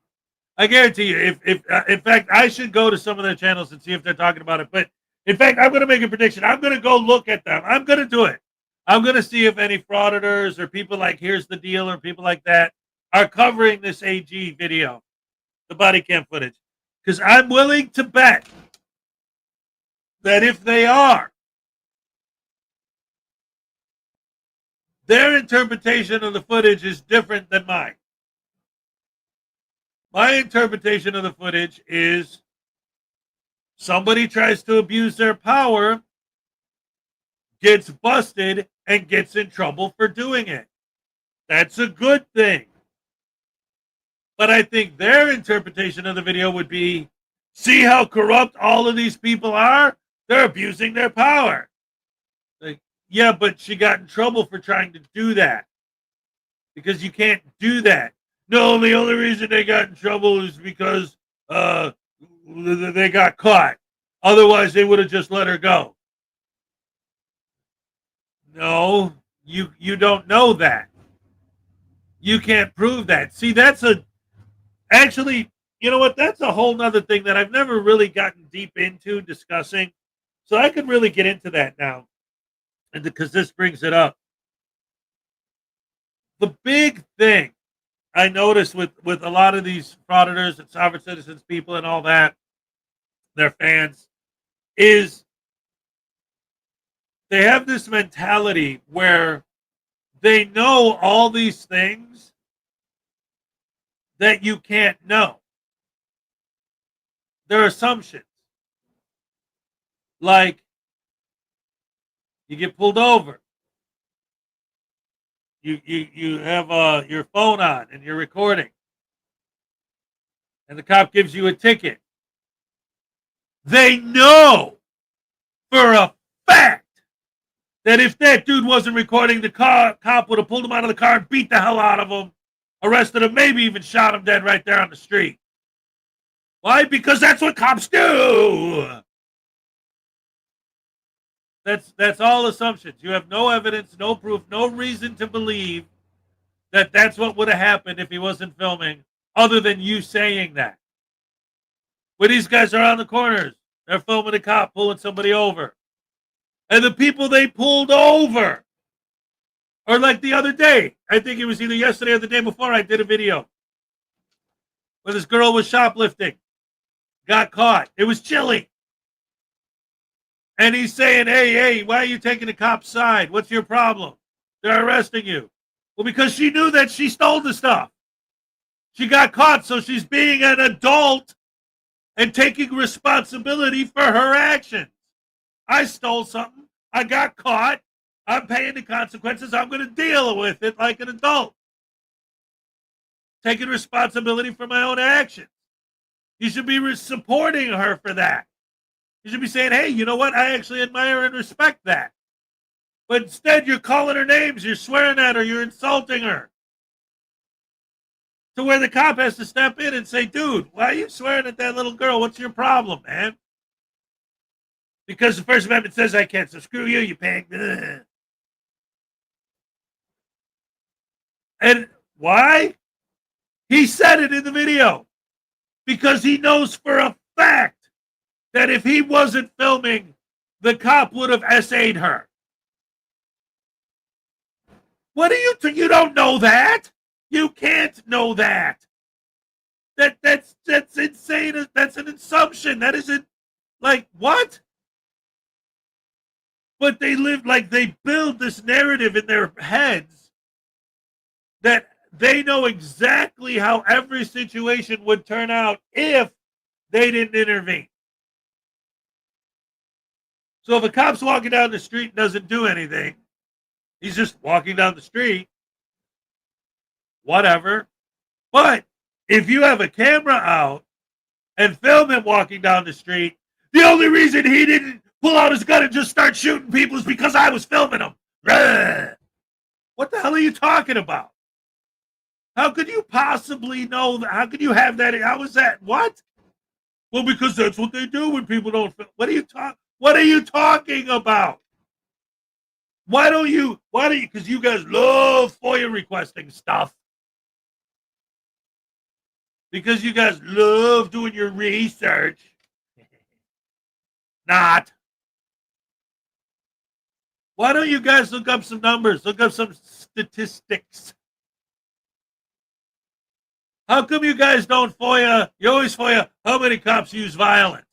I guarantee you, if in fact, I should go to some of their channels and see if they're talking about it. But in fact, I'm going to make a prediction. I'm going to go look at them. I'm going to do it. I'm going to see if any frauditors or people like Here's the Deal or people like that are covering this AG video, the body cam footage. Because I'm willing to bet that if they are, their interpretation of the footage is different than mine. My interpretation of the footage is somebody tries to abuse their power, gets busted, and gets in trouble for doing it. That's a good thing. But I think their interpretation of the video would be, see how corrupt all of these people are? They're abusing their power. Like, yeah, but she got in trouble for trying to do that. Because you can't do that. No, the only reason they got in trouble is because they got caught. Otherwise, they would have just let her go. No, you don't know that. You can't prove that. See, actually, you know what? That's a whole nother thing that I've never really gotten deep into discussing. So I could really get into that now. And because this brings it up. The big thing I noticed with a lot of these frauditors and sovereign citizens people and all that, their fans, is they have this mentality where they know all these things that you can't know. They're assumptions. Like, you get pulled over. You have your phone on and you're recording. And the cop gives you a ticket. They know for a fact that if that dude wasn't recording, the cop would have pulled him out of the car and beat the hell out of him, arrested him, maybe even shot him dead right there on the street. Why? Because that's what cops do. That's all assumptions. You have no evidence, no proof, no reason to believe that that's what would have happened if he wasn't filming, other than you saying that. When these guys are on the corners, they're filming a cop pulling somebody over. And the people they pulled over are like the other day. I think it was either yesterday or the day before I did a video where this girl was shoplifting. Got caught. It was chilly. And he's saying, hey, why are you taking the cop's side? What's your problem? They're arresting you. Well, because she knew that she stole the stuff. She got caught, so she's being an adult and taking responsibility for her actions. I stole something. I got caught. I'm paying the consequences. I'm going to deal with it like an adult. Taking responsibility for my own actions. You should be supporting her for that. You should be saying, hey, you know what? I actually admire and respect that. But instead, you're calling her names. You're swearing at her. You're insulting her. To where the cop has to step in and say, dude, why are you swearing at that little girl? What's your problem, man? Because the First Amendment says I can't, so screw you, you pig. Ugh. And why? He said it in the video. Because he knows for a fact that if he wasn't filming, the cop would have SA'd her. What do you think? You don't know that? You can't know that. That's insane. That's an assumption. That isn't like what? But they live like they build this narrative in their heads that they know exactly how every situation would turn out if they didn't intervene. So if a cop's walking down the street and doesn't do anything, he's just walking down the street, whatever. But if you have a camera out and film him walking down the street, the only reason he didn't pull out his gun and just start shooting people is because I was filming him. What the hell are you talking about? How could you possibly know that? How could you have that? How is that? What? Well, because that's what they do when people don't film. What are you talking about? Why don't you, because you guys love FOIA requesting stuff. Because you guys love doing your research. Not. Why don't you guys look up some numbers? Look up some statistics. How come you guys don't FOIA? You always FOIA how many cops use violence.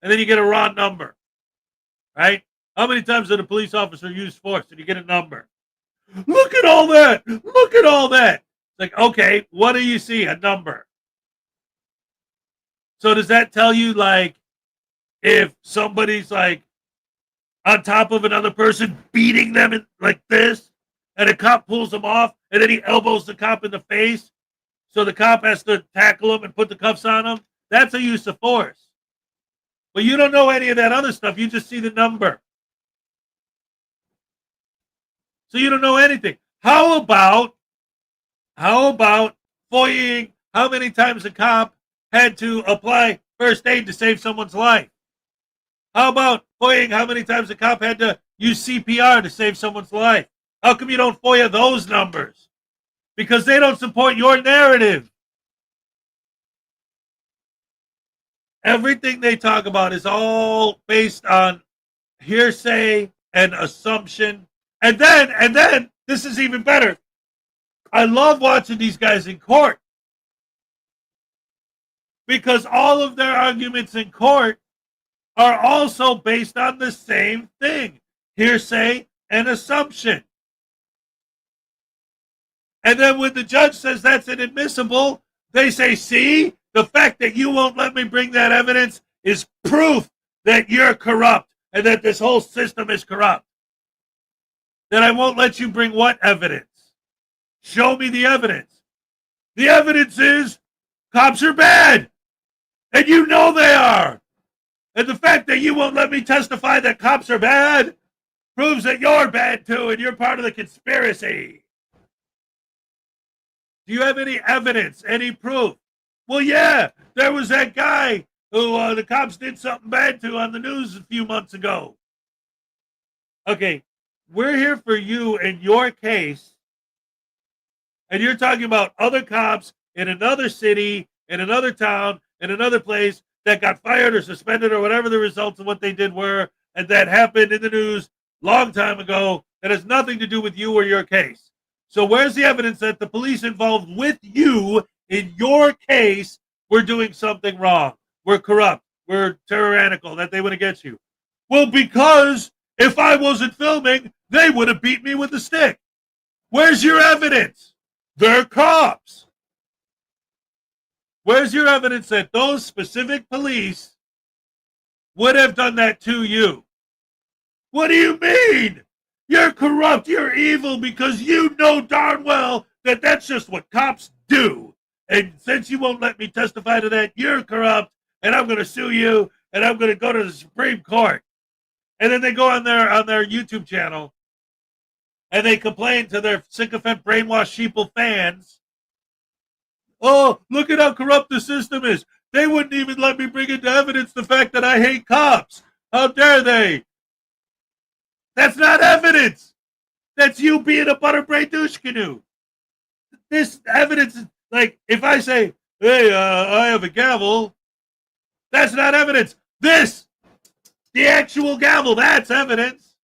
And then you get a raw number. Right? How many times did a police officer use force? And you get a number. Look at all that. Look at all that. It's like, okay, what do you see? A number. So does that tell you, like, if somebody's, like, on top of another person, beating them in, like this, and a cop pulls them off, and then he elbows the cop in the face, so the cop has to tackle him and put the cuffs on him? That's a use of force. But you don't know any of that other stuff. You just see the number. So you don't know anything. How about FOIAing how many times a cop had to apply first aid to save someone's life? How about FOIAing how many times a cop had to use CPR to save someone's life? How come you don't FOIA those numbers? Because they don't support your narrative. Everything they talk about is all based on hearsay and assumption. And then, this is even better. I love watching these guys in court. Because all of their arguments in court are also based on the same thing. Hearsay and assumption. And then when the judge says that's inadmissible, they say, see, the fact that you won't let me bring that evidence is proof that you're corrupt and that this whole system is corrupt. Then I won't let you bring what evidence? Show me the evidence. The evidence is cops are bad. And you know they are. And the fact that you won't let me testify that cops are bad proves that you're bad too and you're part of the conspiracy. Do you have any evidence, any proof? Well, yeah, there was that guy who the cops did something bad to on the news a few months ago. Okay, we're here for you and your case, and you're talking about other cops in another city, in another town, in another place that got fired or suspended or whatever the results of what they did were, and that happened in the news long time ago that has nothing to do with you or your case. So where's the evidence that the police involved with you in your case were doing something wrong? We're corrupt. We're tyrannical, that they would against you. Well, because if I wasn't filming, they would have beat me with a stick. Where's your evidence? They're cops. Where's your evidence that those specific police would have done that to you? What do you mean? You're corrupt, you're evil because you know darn well that that's just what cops do. And since you won't let me testify to that, you're corrupt, and I'm going to sue you, and I'm going to go to the Supreme Court. And then they go on their YouTube channel, and they complain to their sycophant, brainwashed sheeple fans. Oh, look at how corrupt the system is. They wouldn't even let me bring into evidence the fact that I hate cops. How dare they? That's not evidence. That's you being a butterbrain douche canoe. This evidence is like, if I say, hey, I have a gavel, that's not evidence. This, the actual gavel, that's evidence.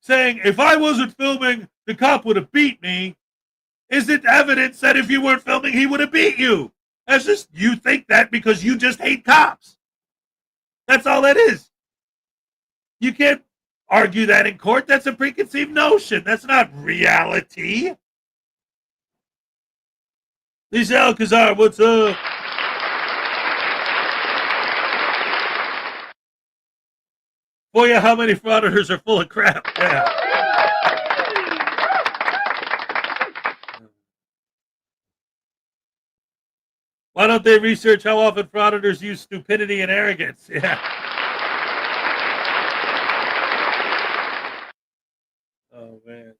Saying, if I wasn't filming, the cop would have beat me, isn't evidence that if you weren't filming, he would have beat you. That's just, you think that because you just hate cops. That's all that is. You can't argue that in court. That's a preconceived notion. That's not reality. Lisa Alcazar, what's up? Boy, yeah, how many frauditors are full of crap? Yeah. Why don't they research how often frauditors use stupidity and arrogance? Yeah. Oh, man.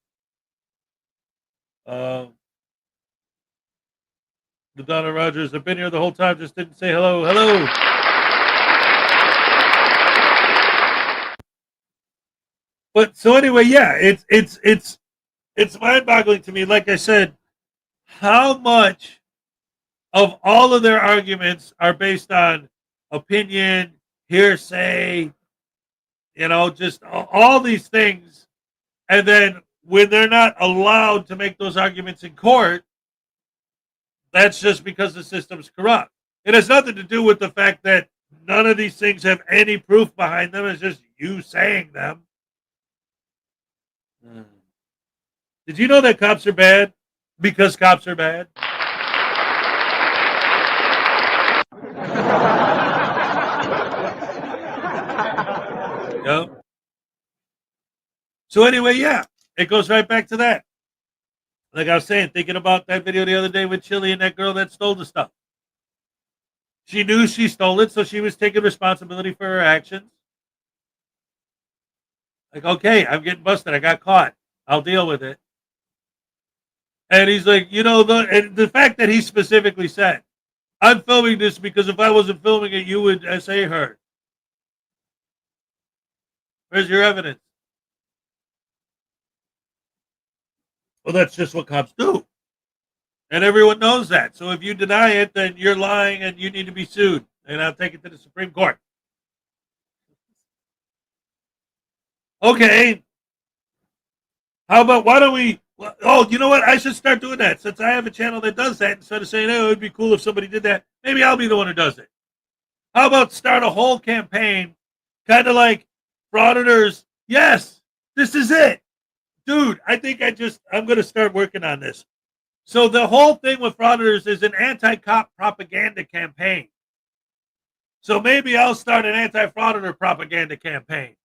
Madonna Rogers, I've been here the whole time, just didn't say hello. Hello. But so anyway, yeah, it's mind-boggling to me. Like I said, how much of all of their arguments are based on opinion, hearsay, just all these things. And then when they're not allowed to make those arguments in court, that's just because the system's corrupt. It has nothing to do with the fact that none of these things have any proof behind them. It's just you saying them. Did you know that cops are bad because cops are bad? Yep. So anyway, yeah, it goes right back to that. Like I was saying, thinking about that video the other day with Chili and that girl that stole the stuff. She knew she stole it, so she was taking responsibility for her actions. Like, okay, I'm getting busted. I got caught. I'll deal with it. And he's like, the fact that he specifically said, I'm filming this because if I wasn't filming it, you would say her. Where's your evidence? Well, that's just what cops do. And everyone knows that. So if you deny it, then you're lying and you need to be sued. And I'll take it to the Supreme Court. Okay. How about, why don't we, oh, you know what? I should start doing that. Since I have a channel that does that, instead of saying, oh, it would be cool if somebody did that, maybe I'll be the one who does it. How about start a whole campaign, kind of like Frauditors? Yes, this is it. Dude, I think I'm going to start working on this. So the whole thing with Frauditors is an anti-cop propaganda campaign. So maybe I'll start an anti-frauditor propaganda campaign.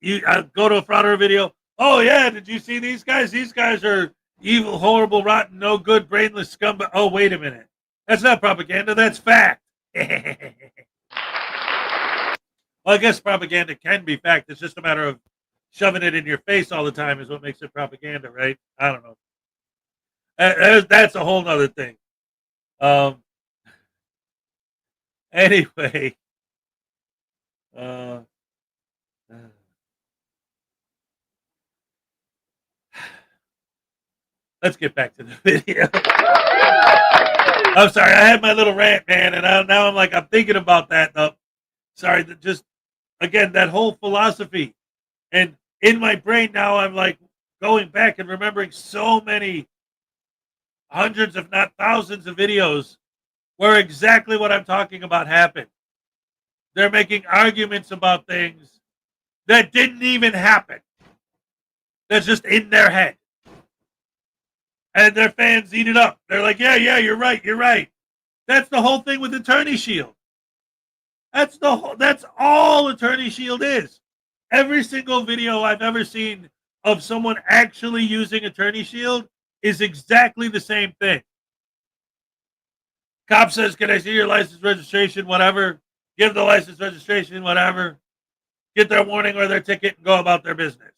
I go to a frauditor video. Oh, yeah, did you see these guys? These guys are evil, horrible, rotten, no good, brainless scumbag. Oh, wait a minute. That's not propaganda. That's fact. Well, I guess propaganda can be fact. It's just a matter of shoving it in your face all the time is what makes it propaganda, right? I don't know. That's a whole nother thing. Anyway, let's get back to the video. I'm sorry, I had my little rant, man, and now I'm thinking about that. Sorry, just again that whole philosophy, and in my brain now I'm like going back and remembering so many hundreds, if not thousands, of videos where exactly what I'm talking about happened. They're making arguments about things that didn't even happen. That's just in their head. And their fans eat it up. They're like, yeah, you're right. That's the whole thing with Attorney Shield. That's all Attorney Shield is. Every single video I've ever seen of someone actually using Attorney Shield is exactly the same thing. Cop says, can I see your license registration, whatever. Give the license registration, whatever. Get their warning or their ticket and go about their business.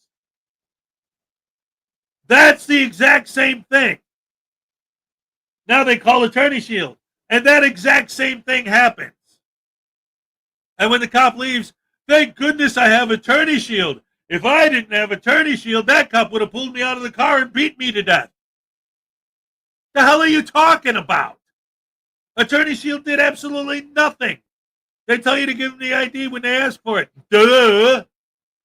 That's the exact same thing. Now they call Attorney Shield. And that exact same thing happens. And when the cop leaves, thank goodness I have Attorney Shield. If I didn't have Attorney Shield, that cop would have pulled me out of the car and beat me to death. The hell are you talking about? Attorney Shield did absolutely nothing. They tell you to give them the ID when they ask for it. Duh.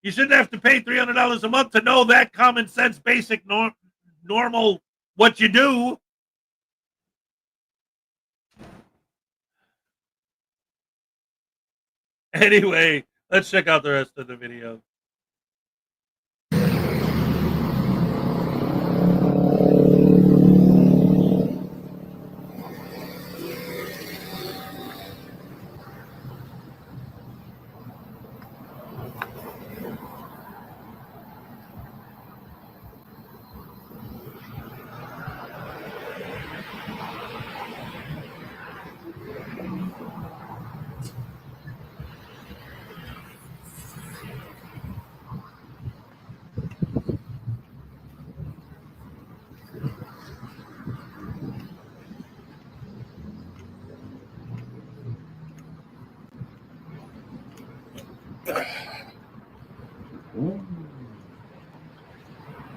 You shouldn't have to pay $300 a month to know that common sense, basic, normal what you do. Anyway, let's check out the rest of the video.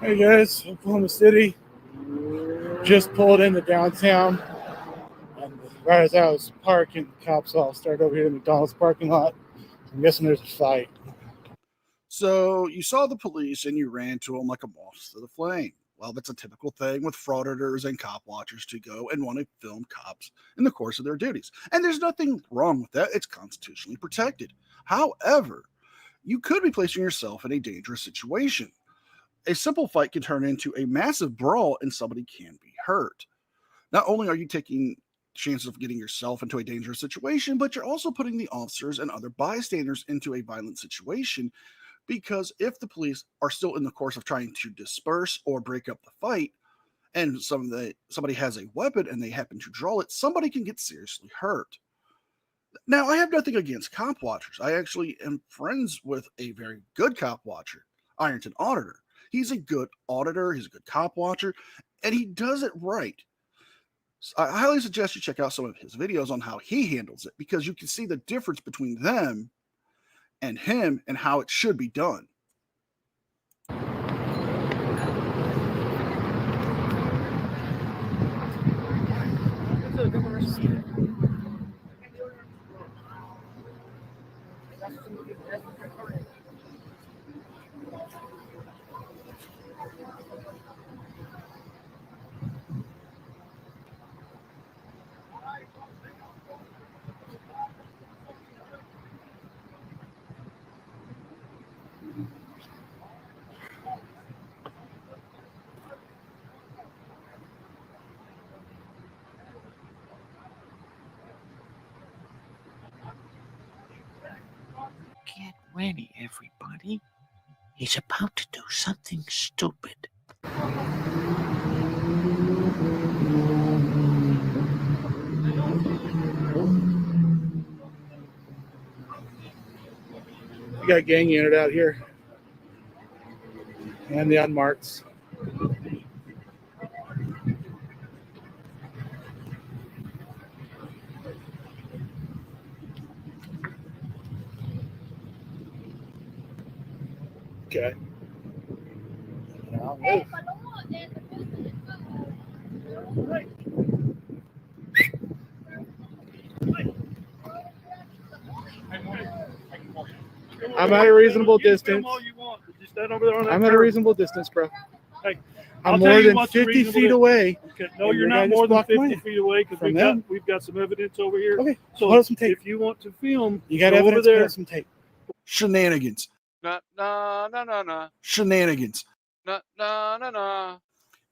Hey guys, Oklahoma City. Just pulled into downtown. And right as I was parking, the cops all started over here in the McDonald's parking lot. I'm guessing there's a fight. So you saw the police and you ran to them like a moth to the flame. Well, that's a typical thing with frauditors and cop watchers to go and want to film cops in the course of their duties. And there's nothing wrong with that. It's constitutionally protected. However, you could be placing yourself in a dangerous situation. A simple fight can turn into a massive brawl and somebody can be hurt. Not only are you taking chances of getting yourself into a dangerous situation, but you're also putting the officers and other bystanders into a violent situation, because if the police are still in the course of trying to disperse or break up the fight and somebody has a weapon and they happen to draw it, somebody can get seriously hurt. Now, I have nothing against cop watchers. I actually am friends with a very good cop watcher, Ironton Auditor. He's a good auditor, he's a good cop watcher, and he does it right. So I highly suggest you check out some of his videos on how he handles it, because you can see the difference between them and him and how it should be done. Get ready, everybody. He's about to do something stupid. got gang unit out here. And the unmarked. Okay. I'm at a reasonable distance. I'm at a reasonable distance, bro. Hey, I'm more than 50 feet away. Okay. No, you're not more than 50 feet away because we've got some evidence over here. Okay. So if you want to film, you got go evidence, over there. some tape. Shenanigans. No. Shenanigans. No.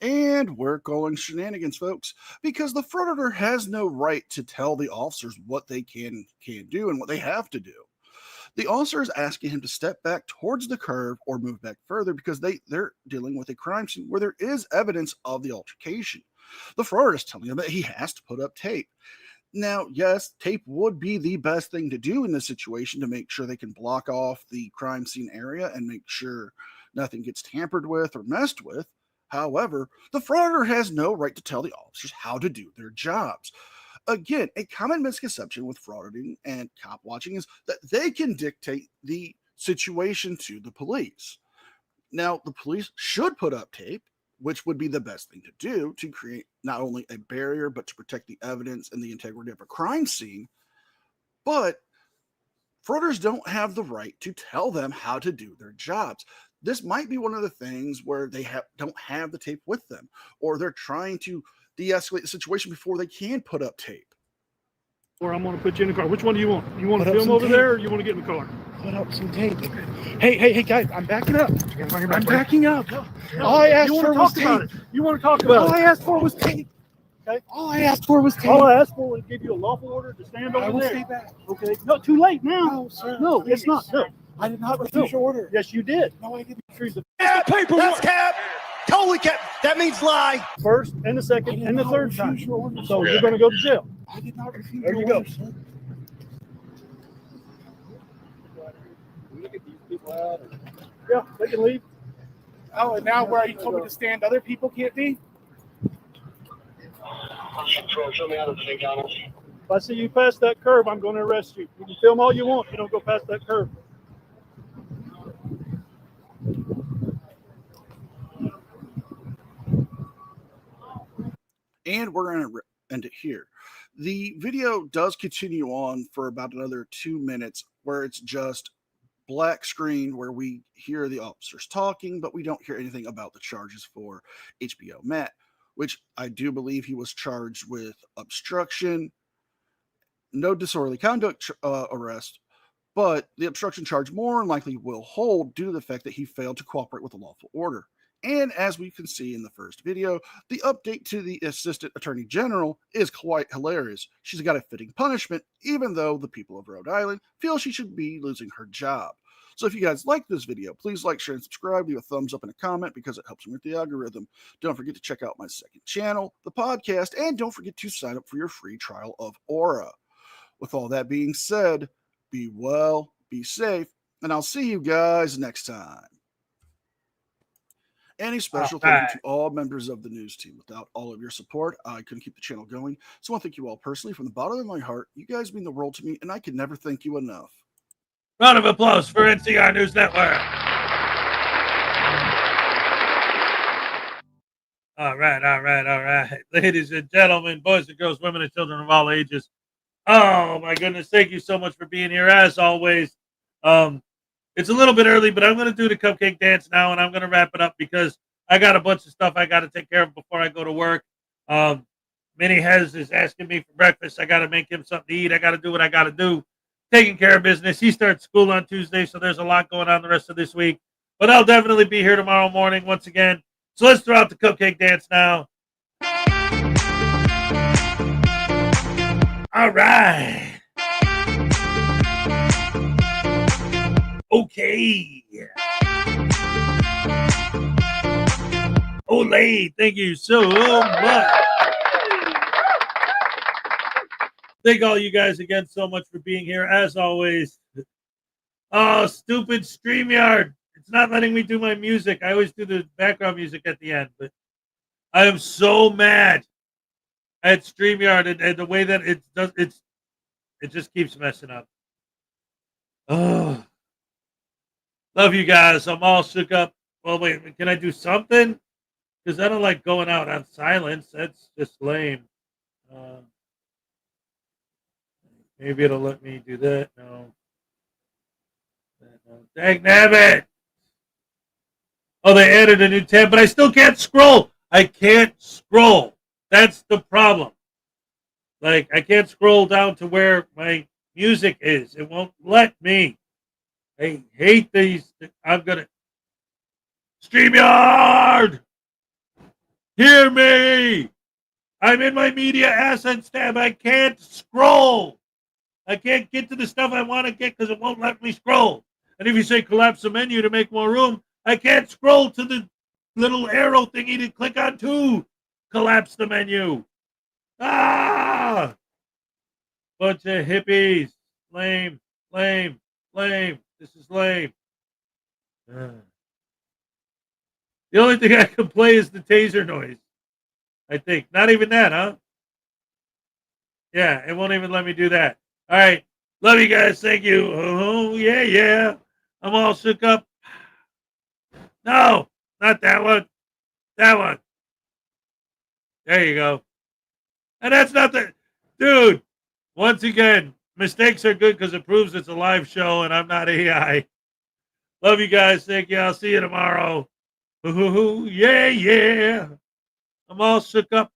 And we're calling shenanigans, folks, because the Frauditor has no right to tell the officers what they can do and what they have to do. The officer is asking him to step back towards the curb or move back further because they're dealing with a crime scene where there is evidence of the altercation. The Frauditor is telling him that he has to put up tape. Now, yes, tape would be the best thing to do in this situation to make sure they can block off the crime scene area and make sure nothing gets tampered with or messed with. However, the Frauditor has no right to tell the officers how to do their jobs. Again, a common misconception with frauditing and cop watching is that they can dictate the situation to the police. Now, the police should put up tape, which would be the best thing to do to create not only a barrier, but to protect the evidence and the integrity of a crime scene. But frauditors don't have the right to tell them how to do their jobs. This might be one of the things where they don't have the tape with them, or they're trying to de-escalate the situation before they can put up tape. Or I'm going to put you in the car. Which one do you want? You want Put to up film some over tape. there, or you want to get in the car? Put up some tape. Hey, guys, I'm backing up. I'm backing up. All I asked for was tape. You want to talk about All it? I asked for was tape. Okay. All I asked for was tape. All I asked for was give you a lawful order to stand over I will there. stay back. Okay. No, too late now. No, sir. No, Please. it's not. No. I did not refuse your order. Yes, you did. No, I didn't. Paperwork. That's cap. Totally cap. That means lie. First and the second and the third time. Your order, So sir. you're going to go to jail. I did not refuse There your you go. order, sir. Yeah, they can leave. Oh, and now where you told me to stand, other people can't be? Show me how to take on it. If I see you pass that curve, I'm going to arrest you. You can film all you want. You don't go past that curve. And we're going to end it here. The video does continue on for about another 2 minutes where it's just black screen where we hear the officers talking, but we don't hear anything about the charges for HBO Matt, which I do believe he was charged with obstruction, no disorderly conduct arrest, but the obstruction charge more than likely will hold due to the fact that he failed to cooperate with a lawful order. And as we can see in the first video, the update to the Assistant Attorney General is quite hilarious. She's got a fitting punishment, even though the people of Rhode Island feel she should be losing her job. So if you guys like this video, please like, share, and subscribe. Leave a thumbs up and a comment because it helps me with the algorithm. Don't forget to check out my second channel, the podcast, and don't forget to sign up for your free trial of Aura. With all that being said, be well, be safe, and I'll see you guys next time. And a special thank you to all members of the news team. Without all of your support, I couldn't keep the channel going. So I want to thank you all personally from the bottom of my heart. You guys mean the world to me, and I can never thank you enough. Round of applause for NCR News Network. All right. Ladies and gentlemen, boys and girls, women and children of all ages. Oh, my goodness. Thank you so much for being here, as always. It's a little bit early, but I'm going to do the cupcake dance now, and I'm going to wrap it up because I got a bunch of stuff I got to take care of before I go to work. Minnie Hez is asking me for breakfast. I got to make him something to eat. I got to do what I got to do. Taking care of business. He starts school on Tuesday, so there's a lot going on the rest of this week. But I'll definitely be here tomorrow morning once again. So let's throw out the cupcake dance now. All right. Okay. Olay, thank you so much. Thank all you guys again so much for being here. As always, Oh, stupid StreamYard. It's not letting me do my music. I always do the background music at the end, but I am so mad at StreamYard and the way that it does. It just keeps messing up. Oh, love you guys. I'm all shook up. Well, wait, can I do something? Because I don't like going out on silence. That's just lame. Maybe it'll let me do that. No. Dang nabbit! Oh, they added a new tab, but I still can't scroll. I can't scroll. That's the problem. Like, I can't scroll down to where my music is. It won't let me. I hate these. I'm going to. StreamYard! Hear me! I'm in my media assets tab. I can't scroll. I can't get to the stuff I want to get because it won't let me scroll. And if you say collapse the menu to make more room, I can't scroll to the little arrow thingy to click on to collapse the menu. Ah! Bunch of hippies. Lame, lame, lame. This is lame. The only thing I can play is the taser noise. I think. Not even that, huh? Yeah, it won't even let me do that. All right. Love you guys. Thank you. Oh, yeah, yeah. I'm all shook up. No, not that one. That one. There you go. And that's not the. Dude, once again, mistakes are good because it proves it's a live show and I'm not AI. Love you guys. Thank you. I'll see you tomorrow. Ooh, yeah, yeah. I'm all shook up.